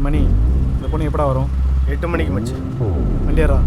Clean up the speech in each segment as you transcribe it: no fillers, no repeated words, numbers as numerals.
டேய் மணி, இந்த பொண்ணு எப்படா வரும்? 8 மணிக்கு மச்சு. வண்டியாரா?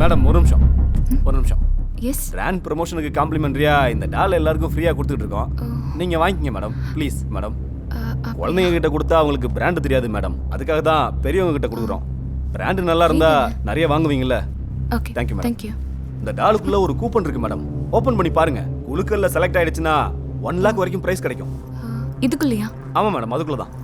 மேடம் ஒரு நிமிஷம். எஸ். பிராண்ட் ப்ரமோஷனுக்கு காம்ப்ளிமெண்ட்ரியா இந்த டால் எல்லாருக்கும் ஃப்ரீயா கொடுத்துட்டு இருக்கோம். நீங்க வாங்கிக்கங்க மேடம், ப்ளீஸ் மேடம். குழந்தைங்க கிட்ட கொடுத்தா அவங்களுக்கு பிராண்ட் தெரியாது மேடம், அதுக்காக தான் பெரியவங்க கிட்ட கொடுக்குறோம். பிராண்ட் நல்லா இருந்தா நிறைய வாங்குவீங்கல்ல. Okay, thank you madam. தேங்க்யூ. இந்த டாலுக்குள்ள ஒரு கூப்பன் இருக்கு மேடம், ஓபன் பண்ணி பாருங்க. குழுக்கல்ல செலக்ட் ஆயிடுச்சுன்னா 1 லாக் வரைக்கும் பிரைஸ் கிடைக்கும். இதுக்குள்ளயா? ஆமா மேடம், அதுக்குள்ள தான்.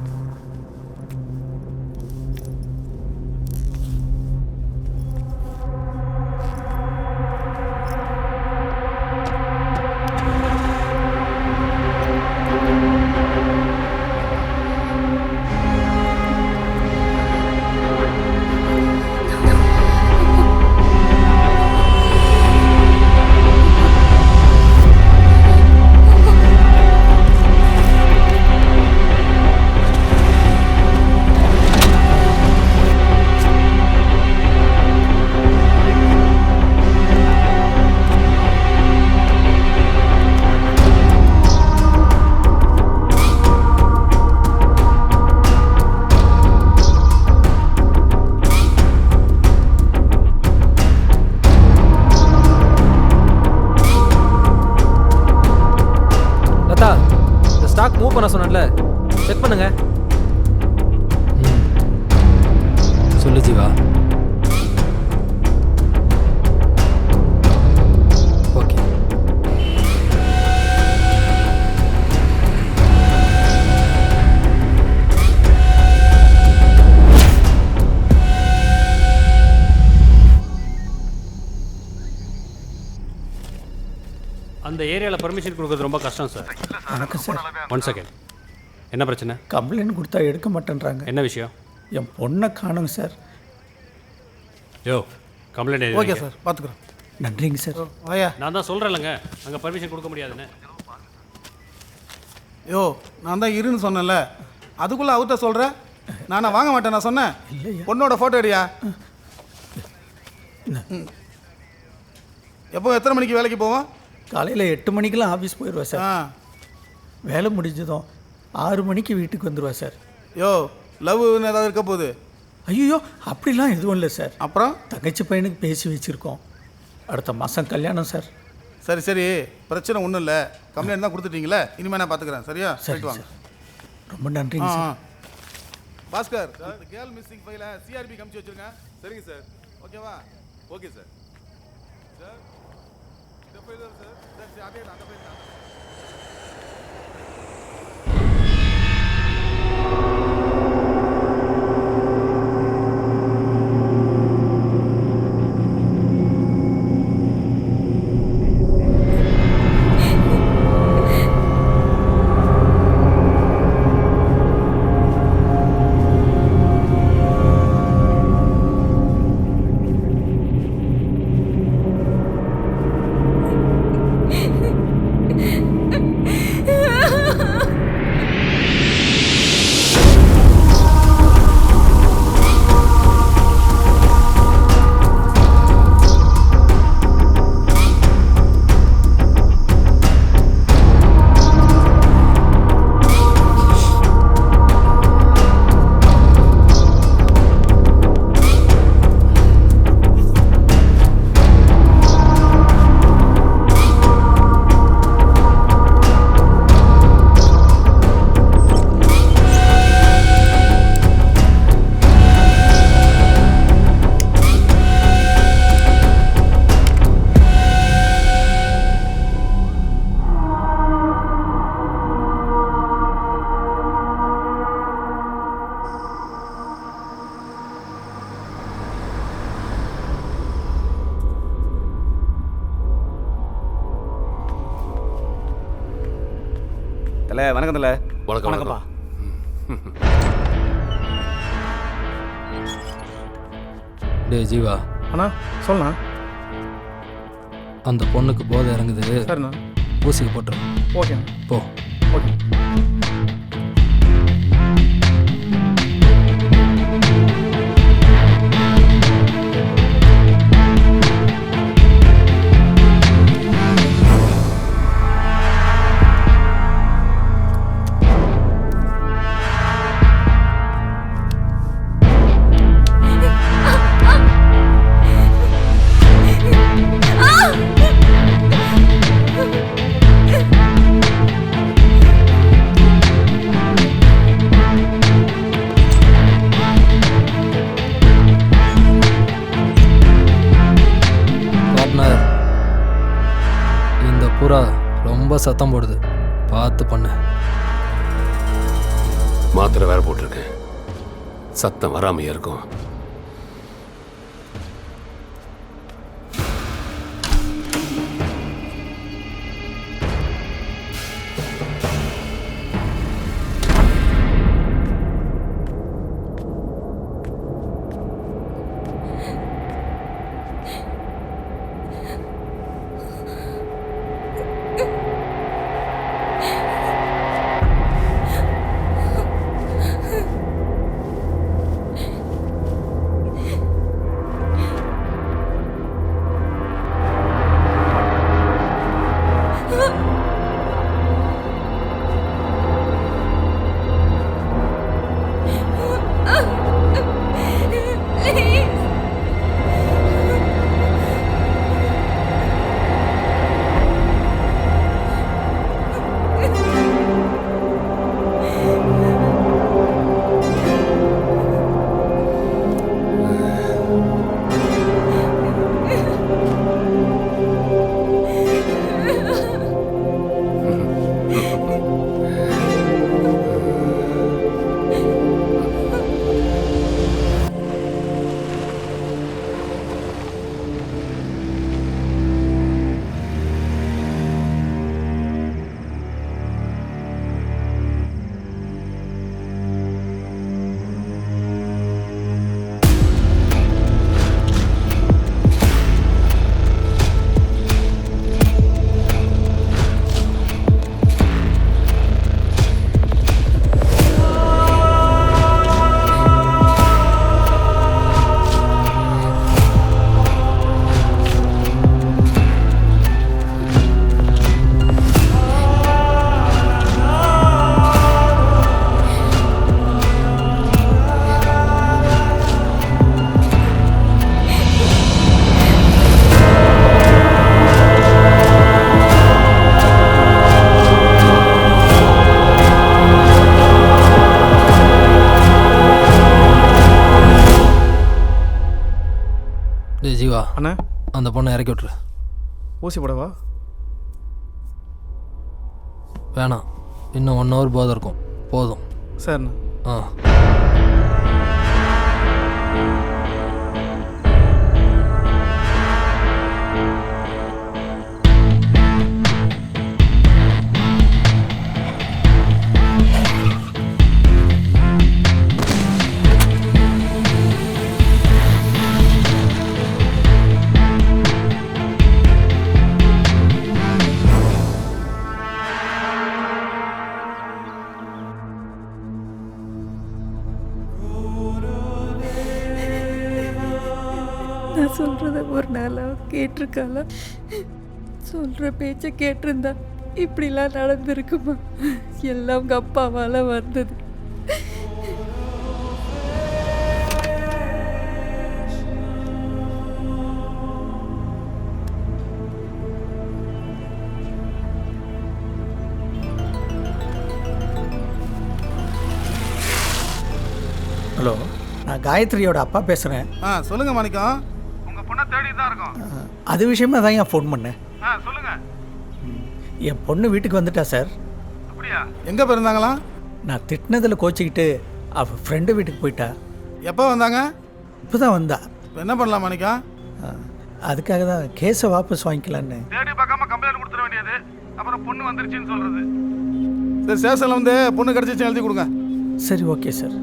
ஸ்டாக் மூவ் பண்ண சொன்னேன்ல, செக் பண்ணுங்க. சொல்லு ஜீவா. ஓகே. அந்த ஏரியாவில் பர்மிஷன் கொடுக்குறது ரொம்ப கஷ்டம் சார். வணக்கம் சார். 1 செகண்ட். என்ன பிரச்சனை? கம்ப்ளைண்ட் கொடுத்தா எடுக்க மாட்டேன்றாங்க. என்ன விஷயம்? என் பொண்ணை காணுங்க சார். யோ, கம்ப்ளைண்ட் ஓகே சார், பார்த்துக்குறோம். நன்றிங்க சார். வாயா. நான் தான் சொல்கிறேன்லங்க, அங்கே பர்மிஷன் கொடுக்க முடியாதுன்னு. யோ, நான் தான் இருன்னு சொன்னேன்ல, அதுக்குள்ளே அவர்கிட்ட சொல்கிறேன். நானே வாங்க மாட்டேன் நான் சொன்னேன். பொண்ணோட ஃபோட்டோ எடுயா. எப்போ எத்தனை மணிக்கு வேலைக்கு போவோம்? காலையில் 8 மணிக்கெலாம் ஆஃபீஸ் போயிடுவா சார். வேலை முடிஞ்சதும் 6 மணிக்கு வீட்டுக்கு வந்துடுவா சார். யோ, லவ் ஏதாவது இருக்க போகுது? ஐயோ, அப்படிலாம் எதுவும் இல்லை சார். அப்புறம் தங்கச்சி பையனுக்கு பேசி வச்சுருக்கோம். அடுத்த மாதம் கல்யாணம் சார். சரி சரி, பிரச்சனை ஒன்றும் இல்லை. கம்ப்ளைண்ட் தான் கொடுத்துட்டீங்களே, இனிமேல் நான் பார்த்துக்கிறேன். சரியா? சரி வாங்க. ரொம்ப நன்றிங்க சார். பாஸ்கர், கேர்ள் மிஸ்ஸிங் ஃபைலை சிஆர்பி காமிச்சு வச்சுருங்க. சரிங்க சார். ஓகேவா? Okay sir. சார் இந்த ஃபைல் சார். சரி, அதே அந்த ஃபைல் தான். இல்லை வணக்கம் இல்லை. வணக்கம் வணக்கம்ப்பா. டேய் ஜீவா, அண்ணா சொல்லண்ணா. அந்த பொண்ணுக்கு போதை இறங்குது, சரிண்ணா. ஊசிக்கு போட்டுரு. ஓகேண்ணா. போ. ஓகே. பார்ட்னர், இந்த புறா ரொம்ப சத்தம் போடுது, பார்த்து பண்ணு. மாத்திரை வேற போட்டிருக்கேன், சத்தம் வராமையே இருக்கும். டேய் ஜீவா, அண்ணா அந்த பொண்ணை இறக்கி விட்ரு. ஊசி போடவா? வேணாம், இன்னும் 1 hour போதை இருக்கும், போதும். சரிண்ணா. ஆ. நான் சொல்கிறத ஒரு நாளாக கேட்டிருக்காளா? சொல்கிற பேச்சை கேட்டிருந்தா இப்படிலாம் நடந்திருக்குமா? எல்லாம் அவங்க அப்பாவால் வந்தது. ஹலோ, நான் காயத்ரியோட அப்பா பேசுகிறேன். சொல்லுங்க மாணிக்கம். உங்க பொண்ணை தேடி தான் இருக்கோம். அது விஷயமா தான் ஏன் ஃபோன் பண்ணேன். சொல்லுங்க. என் பொண்ணு வீட்டுக்கு வந்துட்டா சார். அப்படியா? எங்க போயிருந்தாங்களா? நான் திட்டினதில் கோச்சிக்கிட்டு அவள் ஃப்ரெண்டு வீட்டுக்கு போயிட்டா. எப்போ வந்தாங்க? இப்போ தான் வந்தா. என்ன பண்ணலாம் மாணிக்கம்? அதுக்காக தான் கேஸை வாபஸ் வாங்கிக்கலான்னு. தேடி பார்க்காம கம்ப்ளைண்ட் கொடுத்துட வேண்டியது, அப்புறம் பொண்ணு வந்துருச்சுன்னு சொல்றது. சரி ஸ்டேஷனில் வந்து பொண்ணு கிடச்சிச்சு எழுதி கொடுங்க. சரி ஓகே சார்.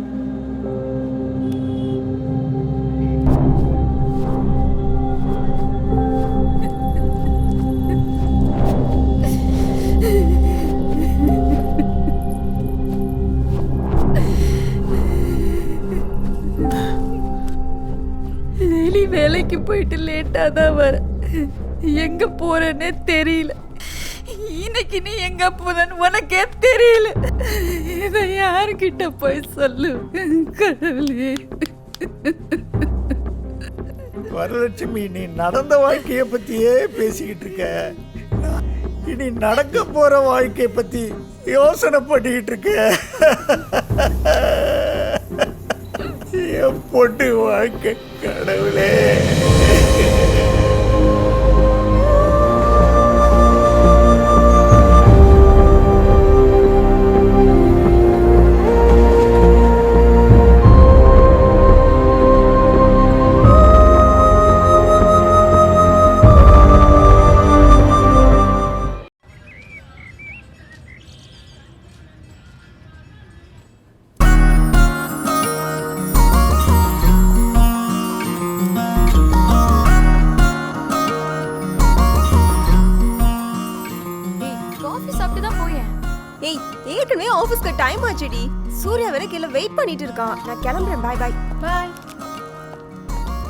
டெய்லி வேலைக்கு போயிட்டு லேட்டாக தான் வர, எங்கே போகிறேன்னே தெரியல. இன்னைக்கு நீ எங்கே போறன்னு உனக்கே தெரியல. இதை யாருக்கிட்ட போய் சொல்லு கடவுளே. வரலட்சுமி, நீ நடந்த வாழ்க்கையை பற்றியே பேசிக்கிட்டு இருக்க. இனி நடக்க போகிற வாழ்க்கையை பற்றி யோசனை பண்ணிக்கிட்டு இருக்க. என் பொண்ணு வாழ்க்கை கடவுளே. ஏய், ஏற்கனவே ஆபீஸ்க்கு டைம் ஆச்சுடி. சூர்யா வரை கீழே வெயிட் பண்ணிட்டு இருக்கான். நான் கிளம்புறேன். Bye bye. பாய்.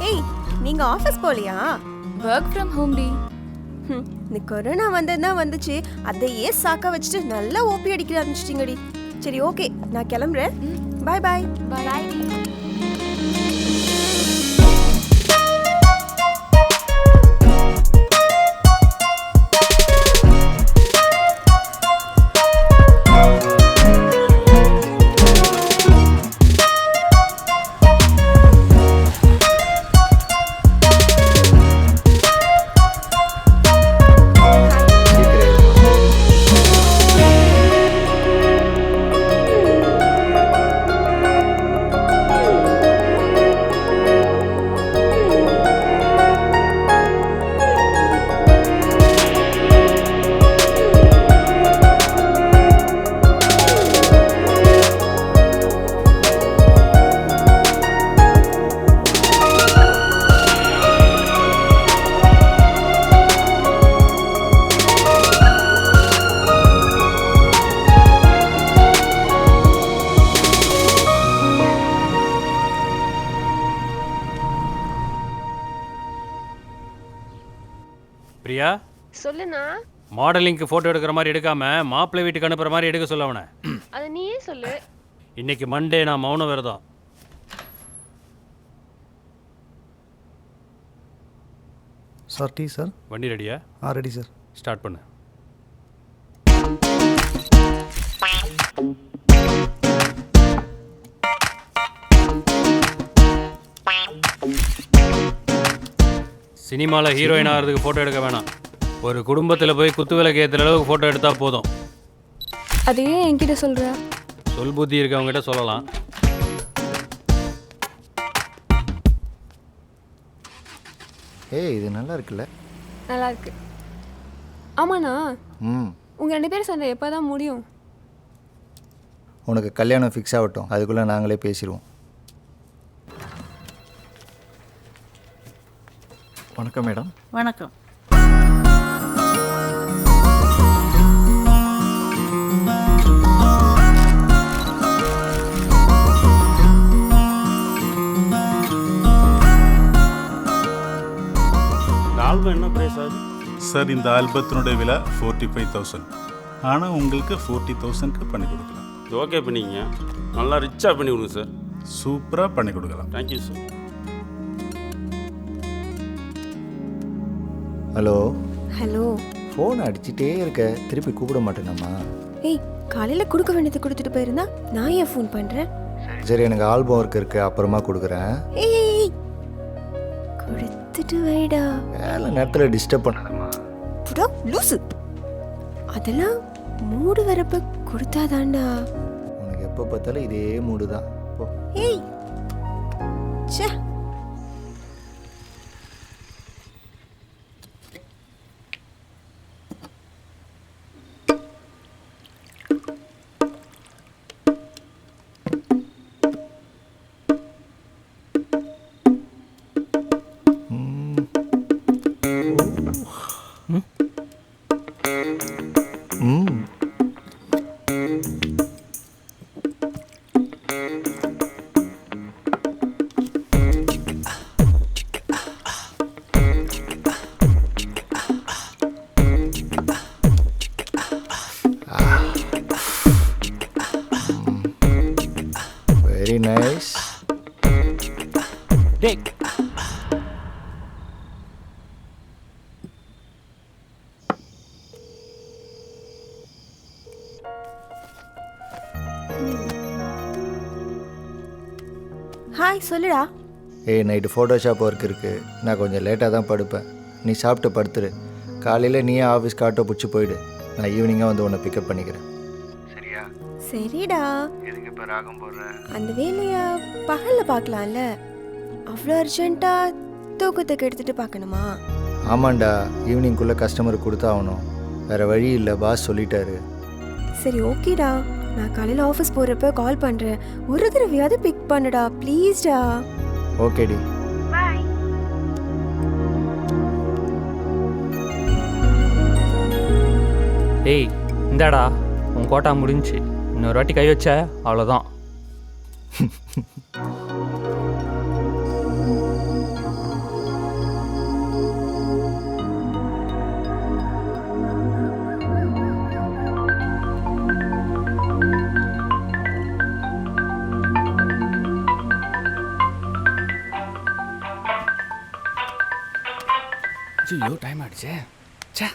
ஏய், நீங்க ஆபீஸ் போலியா? ஒர்க் ஃப்ரம் ஹோம் டி. இந்த கொரோனா வந்ததுன்னா வந்துச்சு, அதையே சாக்க வச்சுட்டு நல்லா ஓபி அடிக்க ஆரம்பிச்சிட்டீங்கடி. சரி ஓகே, நான் கிளம்புறேன். Bye bye. பாய் டி. பிரியா, சொல்லுண்ணா. மாடலிங்க்கு ஃபோட்டோ எடுக்கிற மாதிரி எடுக்காம மாப்பிள்ளை வீட்டுக்கு அனுப்புற மாதிரி எடுக்க சொல்ல அவனை. அதை நீயே சொல்லு. இன்னைக்கு மண்டே, நான் மௌன விரதம். Sir tea sir. வண்டி ரெடியா? Ready sir. ஸ்டார்ட் பண்ணு. சினிமாவில் ஹீரோயின் ஆகிறதுக்கு ஃபோட்டோ எடுக்க வேணாம். ஒரு குடும்பத்தில் போய் குத்து விளக்கு ஏற்றுற அளவுக்கு ஃபோட்டோ எடுத்தால் போதும். அதையே என்கிட்ட சொல்கிற? சொல் புத்தி இருக்கவங்ககிட்ட சொல்லலாம். ஏய், இது நல்லா இருக்குல்ல? நல்லா இருக்கு. ஆமாண்ணா, உங்கள் 2 பேரும் சண்டை எப்போ தான் முடியும்? உனக்கு கல்யாணம் ஃபிக்ஸ் ஆகட்டும், அதுக்குள்ளே நாங்களே பேசிடுவோம். வணக்கம் மேடம். வணக்கம். ஆல்பம் என்ன பிரைஸ் ஆகுது சார்? இந்த ஆல்பத்தினுடைய விலை 45,000. ஆனால் உங்களுக்கு 40,000க்கு பண்ணி கொடுக்கலாம். ஓகே பண்ணிங்க. நல்லா ரிச்சாக பண்ணி கொடுங்க சார். சூப்பராக பண்ணி கொடுக்கலாம். Thank you sir. Hello. Hello. Phone அடிச்சுட்டே இருக்க, திருப்பி கூப்பிட மாட்டேனம்மா. ஏய், காலையில் கொடுக்க வேண்டியது கொடுத்துட்டு போயிருந்தா நான் ஏன் ஃபோன் பண்ணுறேன்? சரி, எனக்கு ஆல்பம் ஒர்க் இருக்கு, அப்புறமா கொடுக்குறேன். ஏய், கொடுத்துட்டு வைடா. வேலை நேரத்தில் டிஸ்டர்ப் பண்ணாதம்மா. புடா லூசு. அதெல்லாம் மூடு வரப்ப கொடுத்தாதாண்டா. உனக்கு எப்போ பார்த்தாலும் இதே மூடு தான். ஏய், ச்சே. ஹாய் சொல்லுடா. ஏய் நைட்டு ஃபோட்டோஷாப் ஒர்க் இருக்குது, நான் கொஞ்சம் லேட்டாக தான் படுப்பேன். நீ சாப்பிட்டு படுத்துரு. காலையில் நீயே ஆஃபீஸ்க்கு ஆட்டோ பிடிச்சி போயிடு. நான் ஈவினிங்காக வந்து உன்னை பிக்கப் பண்ணிக்கிறேன். சரியா? சரிடா. எதுக்கு இப்போ ராகம் போடுறேன்? அந்த வேலையை பகலில் பார்க்கலாம்ல, அவ்வளோ அர்ஜென்ட்டாக தூக்கத்துக்கு எடுத்துகிட்டு பார்க்கணுமா? ஆமாண்டா, ஈவினிங்குள்ளே கஸ்டமருக்கு கொடுத்தாகணும். வேறு வழி இல்லை, பாஸ் சொல்லிட்டாரு. சரி ஓகேடா, நான் காலையில் ஆஃபீஸ் போகிறப்ப கால் பண்ணுறேன். ஒரு தடவையாவது பிக் பண்ணுடா ப்ளீஸ்டா. ஓகேடி. பாய். டேய் இந்தாடா உன் கோட்டா முடிஞ்சுச்சு. இன்னொரு வாட்டி கை வச்ச அவ்வளோதான். ஐயோ டைம் ஆயிடுச்சே. சே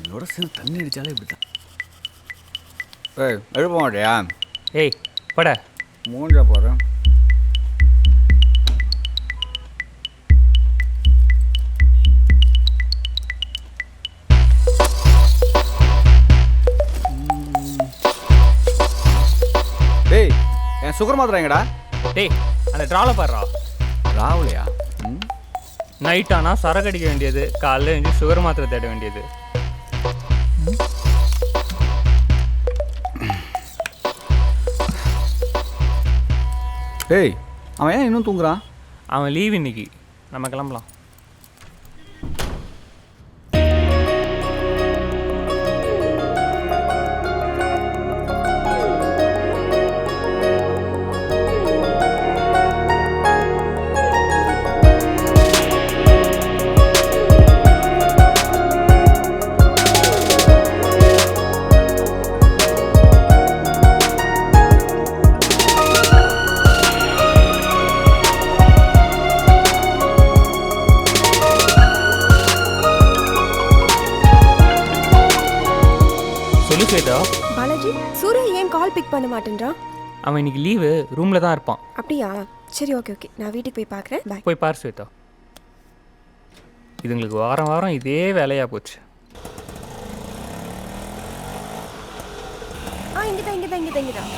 இதோட சேர்ந்து தண்ணி அடித்தாலே இப்படி தான். ஏய் எழுப்ப மாட்டியா? ஏய் பட மூஞ்சா போகிறேன். டேய் என் சுகர் மாத்திராங்கடா. டேய் அந்த ட்ராவில் பாடுறா. ராவுலையா? நைட் ஆனால் சரக்கு அடிக்க வேண்டியது, காலைல எழுந்து சுகர் மாத்திரை தேட வேண்டியது. டேய் அவன் ஏன் இன்னும் தூங்குறான்? அவன் லீவ் இன்னைக்கு, நம்ம கிளம்பலாம். பாலாஜி, சூர்யா ஏன் கால் பிக் பண்ண மாட்டேன்றான்? அவன் இன்னைக்கு லீவு, ரூமில் தான் இருப்பான். அப்படியா? சரி ஓகே ஓகே, நான் வீட்டுக்கு போய் பார்க்குறேன். பாய். போய் பார் ஸ்வேதா. இதுங்களுக்கு வாரம் வாரம் இதே வேலையாக போச்சு. இங்கதான்.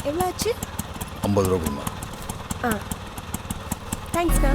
எவ்வளோ ஆச்சு? 50 ரூபா கொடுமா. ஆ தேங்க்ஸ்ண்ணா.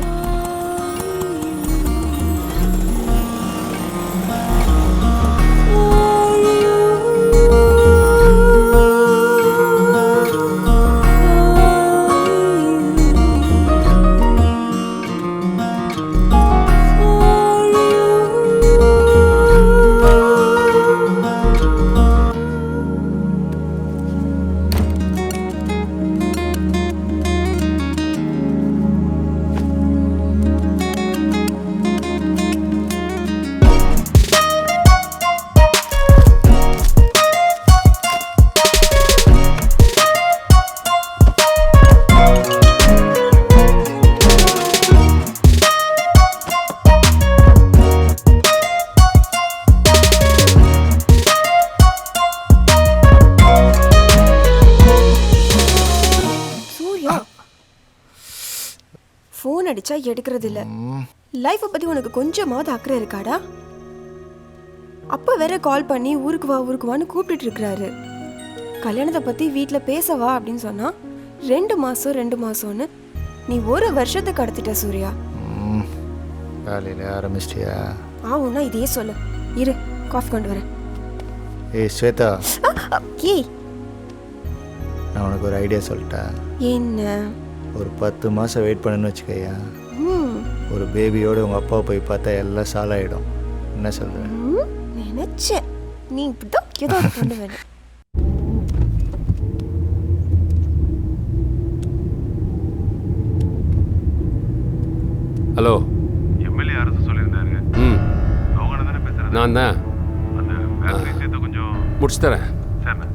ஃபோன் அடிச்சா எடுக்கிறது இல்லை. லைஃப்பை பற்றி உனக்கு கொஞ்சமாவது அக்கறை இருக்காடா? அப்போ வேற கால் பண்ணி ஊருக்கு வான்னு கூப்பிட்டுட்டு இருக்கிறாரு. கல்யாணத்தை பற்றி வீட்டில் பேசவா அப்படின்னு சொன்னால் 2 மாதம்னு நீ 1 வருஷத்தை கடத்திட்ட சூர்யா. காலையில் ஆரம்பிச்சிட்டியா? ஆவுன்னா இதே சொல்லு. இரு காஃபி கொண்டு வரேன். ஏய் ஸ்வேதா, ஏய் நான் உனக்கு ஒரு ஐடியா சொல்லிட்டேன். என்ன? ஒரு 10 மாதம் வெயிட் பண்ணுன்னு வச்சுக்கையா, ஒரு பேபியோடு உங்கள் அப்பாவை போய் பார்த்தா எல்லாம் சாலாயிடும். என்ன சொல்கிறேன்? நினச்சேன் நீ இப்படிதான் ஏதோ கொண்டு வர. ஹலோ, எம்எல்ஏ அரசு சொல்லியிருந்தாரு. அவங்க தானே பேசுறேன். நான் தான். அந்த பேங்க் விஷயத்தை கொஞ்சம் முடிச்சு தரேன். சரிண்ணா.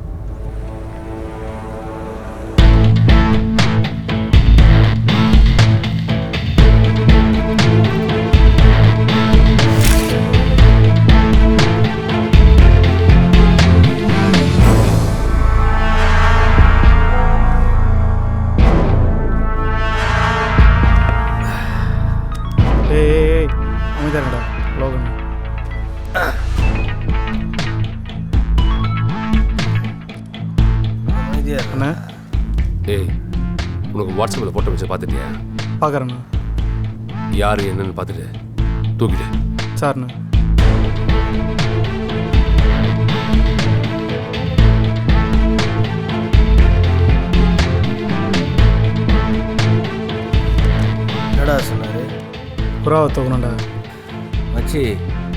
வாட்ஸ்அப்பில் ஃபோட்டோ வச்சு பார்த்துட்டியா? பார்க்குறேண்ணா. யார் என்னன்னு பார்த்துட்டு தூக்கிடு. சார்ண்ணா. என்னடா சொன்னார்? புறாவை தூக்கணும்டா. மச்சி,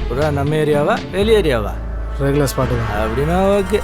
புறா நம்ம ஏரியாவா வெளி ஏரியாவா? ரெகுலர் ஸ்பாட்டு தான். அப்படின்னா ஓகே.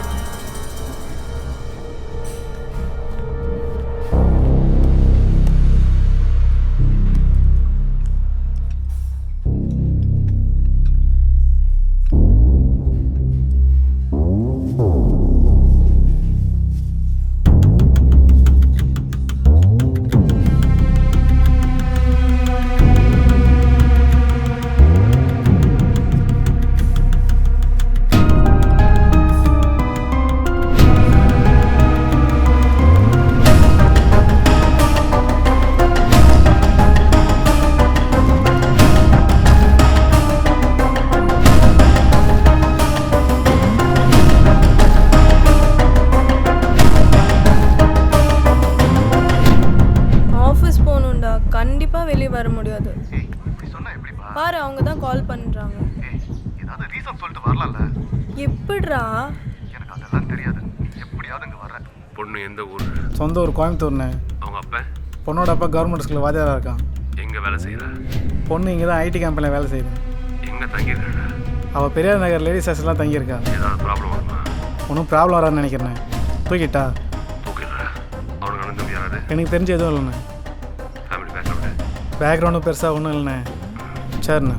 கண்டிப்பா வெளியே வர முடியாது. பாரு, அவங்க தான் கால் பண்றாங்க. ஏதாவது ரீசன் சொல்லிட்டு வரலாம்ல. எப்படிடா? எனக்கு அதெல்லாம் தெரியாது. எப்படியாவது இங்க வர. பொண்ணு எந்த ஊர்? சொந்த ஊர் கோயம்புத்தூர்ண்ணே. அவங்க அப்பா? பொண்ணோட அப்பா கவர்மெண்ட் ஸ்கூலில் வாத்தியாராக இருக்கான். எங்கே வேலை செய்கிறா? பொண்ணு இங்கே தான் ஐடி கம்பெனியில் வேலை செய்யுது. எங்கே தங்கியிருக்காங்க? அவள் பெரியார் நகர் லேடிஸ் ஹாஸ்டல்லாம் தங்கியிருக்கா. ஏதாவது ப்ராப்ளம் வருமா? ஒன்றும் ப்ராப்ளம் வராதுன்னு நினைக்கிறேன். தூக்கிட்டா? தூக்கிடுறா. அவனுக்கு அண்ணன் யாராவது? எனக்கு தெரிஞ்ச எதுவும் இல்லைண்ணே. Family background? பேக்ரவுண்டும் பெருசாக ஒன்றும் இல்லைண்ணே. சரிண்ணா.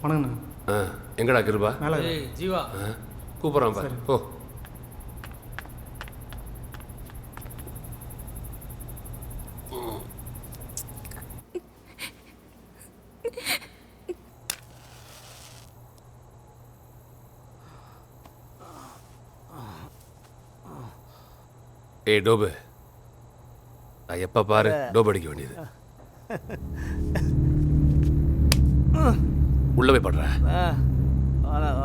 வணங்கண்ணா. எங்கடா கிருபா? மேலே ஜீவா கூப்பிட்றான் பாரு. ஓ, ஏய் டோபு, நான் எப்போ பாரு டோப் அடிக்க வேண்டியது. உள்ள போய் படுற.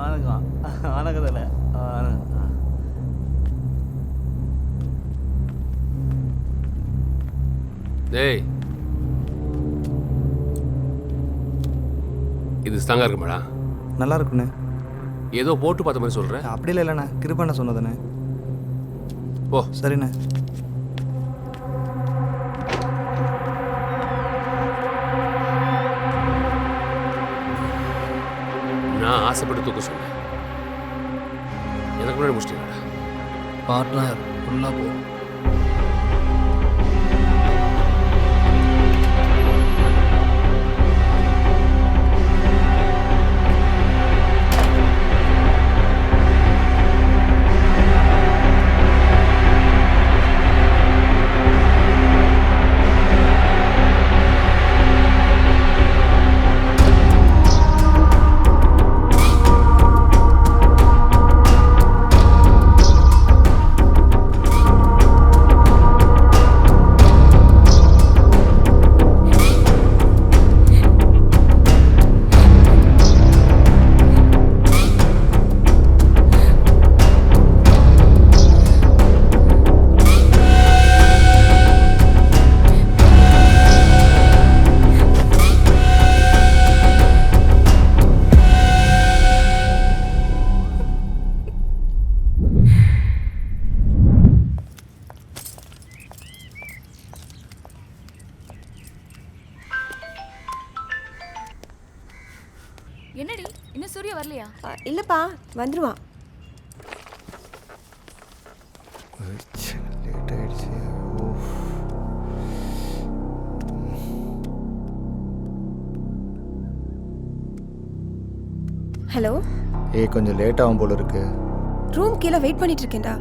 வணக்கம் வணக்கத்தில் டேய், இது ஸ்ட்ராங்காக இருக்குமாடா? நல்லா இருக்குண்ணே. ஏதோ போட்டு பார்த்த மாதிரி சொல்கிறேன். அப்படி இல்லைண்ணா, கிருபாண்ண சொன்னதுண்ணே. ஓ சரிண்ணே. நான் ஆசைப்பட்டு தூக்க சொன்னேன். எனக்கு முன்னாடி முடிச்சிட்டீங்களா? பார்ட்னர் ஃபுல்லாக போ. என்னடி, இன்னும் சூர்யா வரலையா? இல்லைப்பா, வந்துடுவான். லேட் ஆயிடுச்சு. ஹலோ. கொஞ்சம் லேட் ஆகும் போல இருக்கு. ரூம் கீழே வெயிட் பண்ணிட்டு இருக்கேன்டா.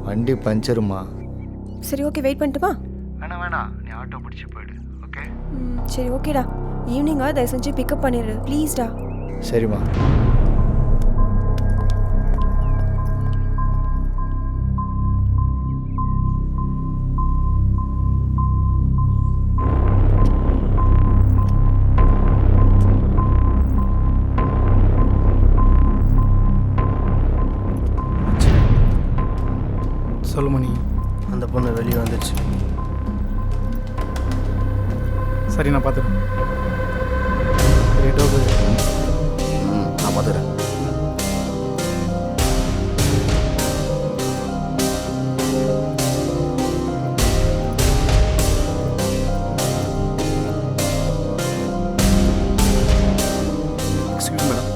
வண்டி பஞ்சருமா? சரி, ஓகே, வெயிட் பண்ணட்டுமா? வேணாம், நீ ஆட்டோ பிடிச்சி போயிடு. ஓகே. சரி, ஓகேடா. ஈவினிங்காக தயவு செஞ்சு பிக்கப் பண்ணிடு ப்ளீஸ்டா. சரிம்மா. சொல்லு மணி. அந்த பொண்ணு வெளியே வந்துச்சு. சரி, நான் பார்த்துறேன். நான் பார்த்துக்கிறேன். Excuse madam.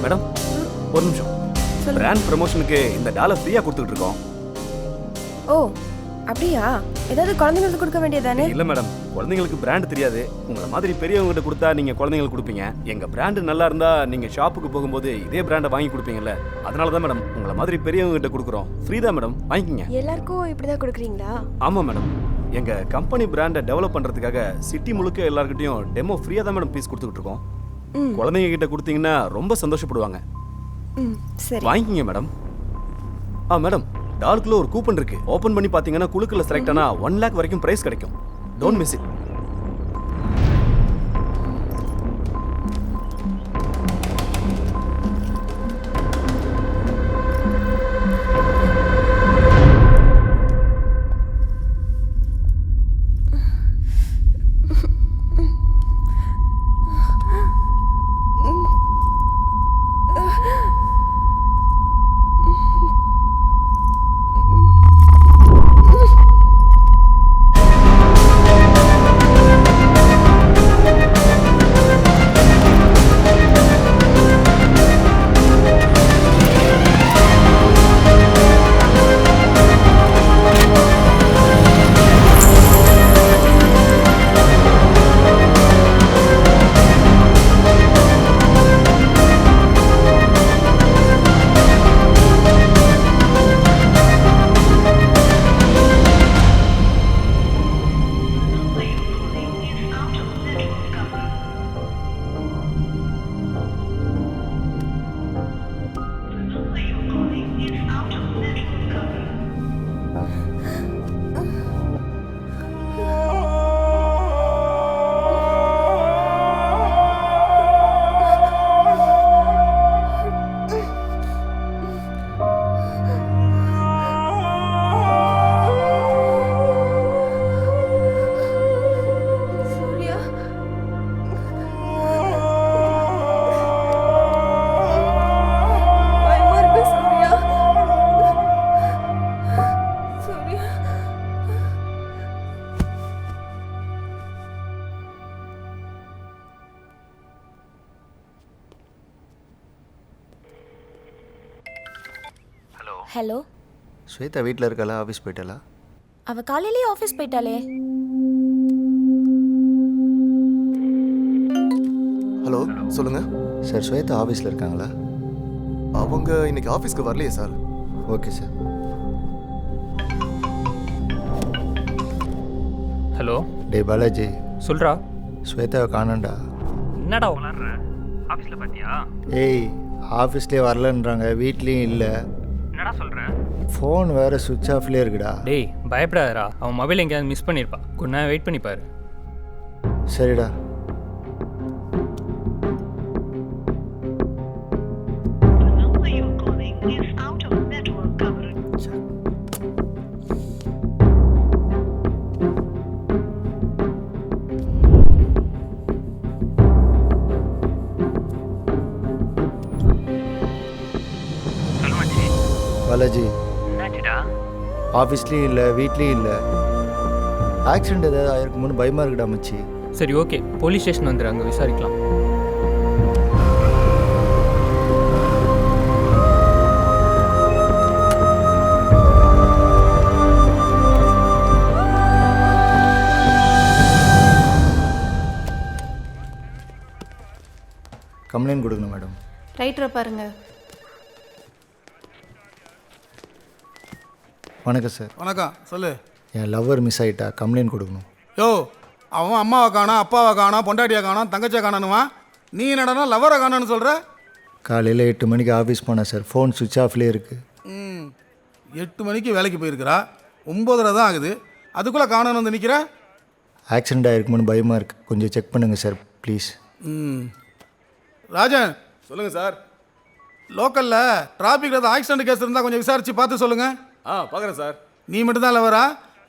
மேடம் ஒரு நிமிஷம். பிராண்ட் ப்ரமோஷனுக்கு இந்த டாலை ஃப்ரீயாக கொடுத்துட்டு இருக்கோம். ஓ அப்படியா? ஏதாவது குழந்தைங்களுக்கு கொடுக்க வேண்டியதானே? இல்லை மேடம், குழந்தைங்களுக்கு பிராண்ட் தெரியாது. உங்களை மாதிரி பெரியவங்ககிட்ட கொடுத்தா நீங்கள் குழந்தைங்களுக்கு கொடுப்பீங்க. எங்கள் பிராண்டு நல்லா இருந்தால் நீங்கள் ஷாப்புக்கு போகும்போது இதே பிராண்டை வாங்கி கொடுப்பீங்கல்ல, அதனால தான் மேடம் உங்களை மாதிரி பெரியவங்ககிட்ட கொடுக்குறோம். ஃப்ரீ தான் மேடம், வாங்கிக்கோங்க. எல்லாருக்கும் இப்படி தான் கொடுக்குறீங்களா? ஆமாம் மேடம், எங்கள் கம்பெனி பிராண்டை டெவலப் பண்ணுறதுக்காக சிட்டி முழுக்க எல்லாருக்கிட்டையும் டெமோ ஃப்ரீயாக தான் மேடம் பீஸ் கொடுத்துக்கிட்டு இருக்கோம். குழந்தைங்க கிட்ட கொடுத்தீங்கன்னா ரொம்ப சந்தோஷப்படுவாங்க. சரி, வாங்கிக்கோங்க மேடம். மேடம், டாலுக்குள்ள ஒரு கூப்பன் இருக்கு. ஓபன் பண்ணி பாத்தீங்கன்னா குழுக்குள்ள செலக்ட் ஆனா 1 lakh வரைக்கும் பிரைஸ் கிடைக்கும். Don't miss it. Hello. Shweta வீட்டில் இருக்காளா? ஆஃபீஸ் போயிட்டாளா? அவள் காலையிலேயே ஆஃபீஸ் போயிட்டாளே. ஹலோ, சொல்லுங்க சார். ஸ்வேதா ஆஃபீஸில் இருக்காங்களா? அவங்க இன்னைக்கு ஆஃபீஸ்க்கு வரலையே சார். Okay sir. ஹலோ. டே பாலாஜி, சொல்கிறா. ஸ்வேதாவை காணோண்டா. என்னடா விளாட்ற? ஆஃபீஸில் பார்த்தியா? ஏய், ஆஃபீஸ்லேயே வரலன்றாங்க, வீட்லேயும் இல்லை. என்னடா சொல்கிறேன்? ஃபோன் வேறு சுவிட்ச் ஆஃப்லேயே இருக்குடா. டேய் பயப்படாதடா, அவன் மொபைல் எங்கேயாவது மிஸ் பண்ணியிருப்பா. கொஞ்ச நேரம் வெயிட் பண்ணிப்பாரு. சரிடா. பாலாஜி, ஆஃபீஸ்லேயும் இல்லை, வீட்லேயும் இல்லை. ஆக்சிடென்ட் ஏதாவது ஆயிருக்குமோன்னு பயமாக இருக்குடா மச்சி. சரி ஓகே, போலீஸ் ஸ்டேஷன் வந்துடு, அங்கே விசாரிக்கலாம். கம்ப்ளைண்ட் கொடுக்கணும் மேடம். ரைட்டரை பாருங்க. வணக்கம் சார். வணக்கம், சொல்லு. என் லவ்வர் மிஸ் ஆகிட்டா, கம்ப்ளைண்ட் கொடுக்கணும். யோ, அவன் அம்மாவை காணோம், அப்பாவை காணோம், பொண்டாட்டியை காணோம், தங்கச்சியை காணணுமா? நீ என்னடா லவ்வரை காணோன்னு சொல்கிற? காலையில் 8 மணிக்கு ஆஃபீஸ் போனேன் சார். ஃபோன் சுவிட்ச் ஆஃப்லேயே இருக்குது. 8 மணிக்கு வேலைக்கு போயிருக்கிறா, 9:30 தான் ஆகுது. அதுக்குள்ளே காணோன்னு வந்து நிற்கிற? ஆக்சிடென்ட் ஆகிருக்குமோன்னு பயமாக இருக்குது, கொஞ்சம் செக் பண்ணுங்கள் சார் ப்ளீஸ். ராஜன், சொல்லுங்கள் சார். லோக்கலில் டிராஃபிக்கில் ஏதாவது ஆக்சிடென்ட் கேஸ் இருந்தால் கொஞ்சம் விசாரித்து பார்த்து சொல்லுங்கள். பார்க்குறேன் சார். நீ மட்டும்தான் லவரா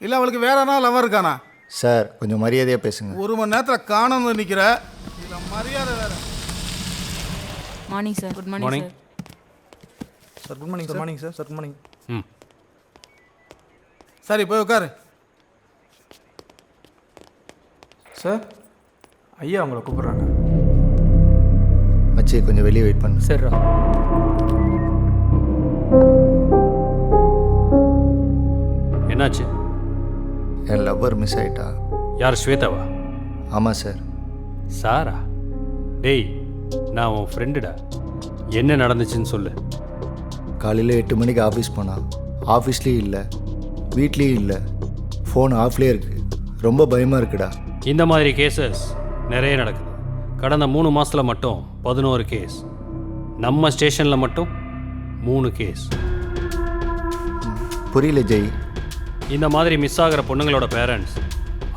இல்லை அவளுக்கு வேற என்ன லவர் இருக்கானா? சார் கொஞ்சம் மரியாதையாக பேசுங்க. 1 மணி நேரத்தில் காணாம நிற்கிற இல்லை மரியாதை வேற. Morning sir. Good morning morning. Sir. Sir good morning sir. Morning sir. Sir good morning. ம். சரி போய் உட்காரு. சார் ஐயா அவங்கள கூப்பிட்றாங்க. மச்சி கொஞ்சம் வெளியே வெயிட் பண்ணு. சரிடா. என்னாச்சு? என் லவ்வர் மிஸ் ஆயிட்டா. யார், ஸ்வேதாவா? ஆமாம் சார். சாரா? டேய், நான் உன் ஃப்ரெண்டுடா. என்ன நடந்துச்சுன்னு சொல்லு. காலையில் 8 மணிக்கு ஆஃபீஸ் போனான். ஆஃபீஸ்லேயும் இல்லை, வீட்லேயும் இல்லை, ஃபோன் ஆஃப்லேயே இருக்குது. ரொம்ப பயமாக இருக்குடா. இந்த மாதிரி கேசஸ் நிறைய நடக்குது. கடந்த 3 மாதத்தில் மட்டும் 11 கேஸ். நம்ம ஸ்டேஷனில் மட்டும் 3 கேஸ். புரியல ஜெய். இந்த மாதிரி மிஸ் ஆகிற பொண்ணுங்களோட பேரண்ட்ஸ்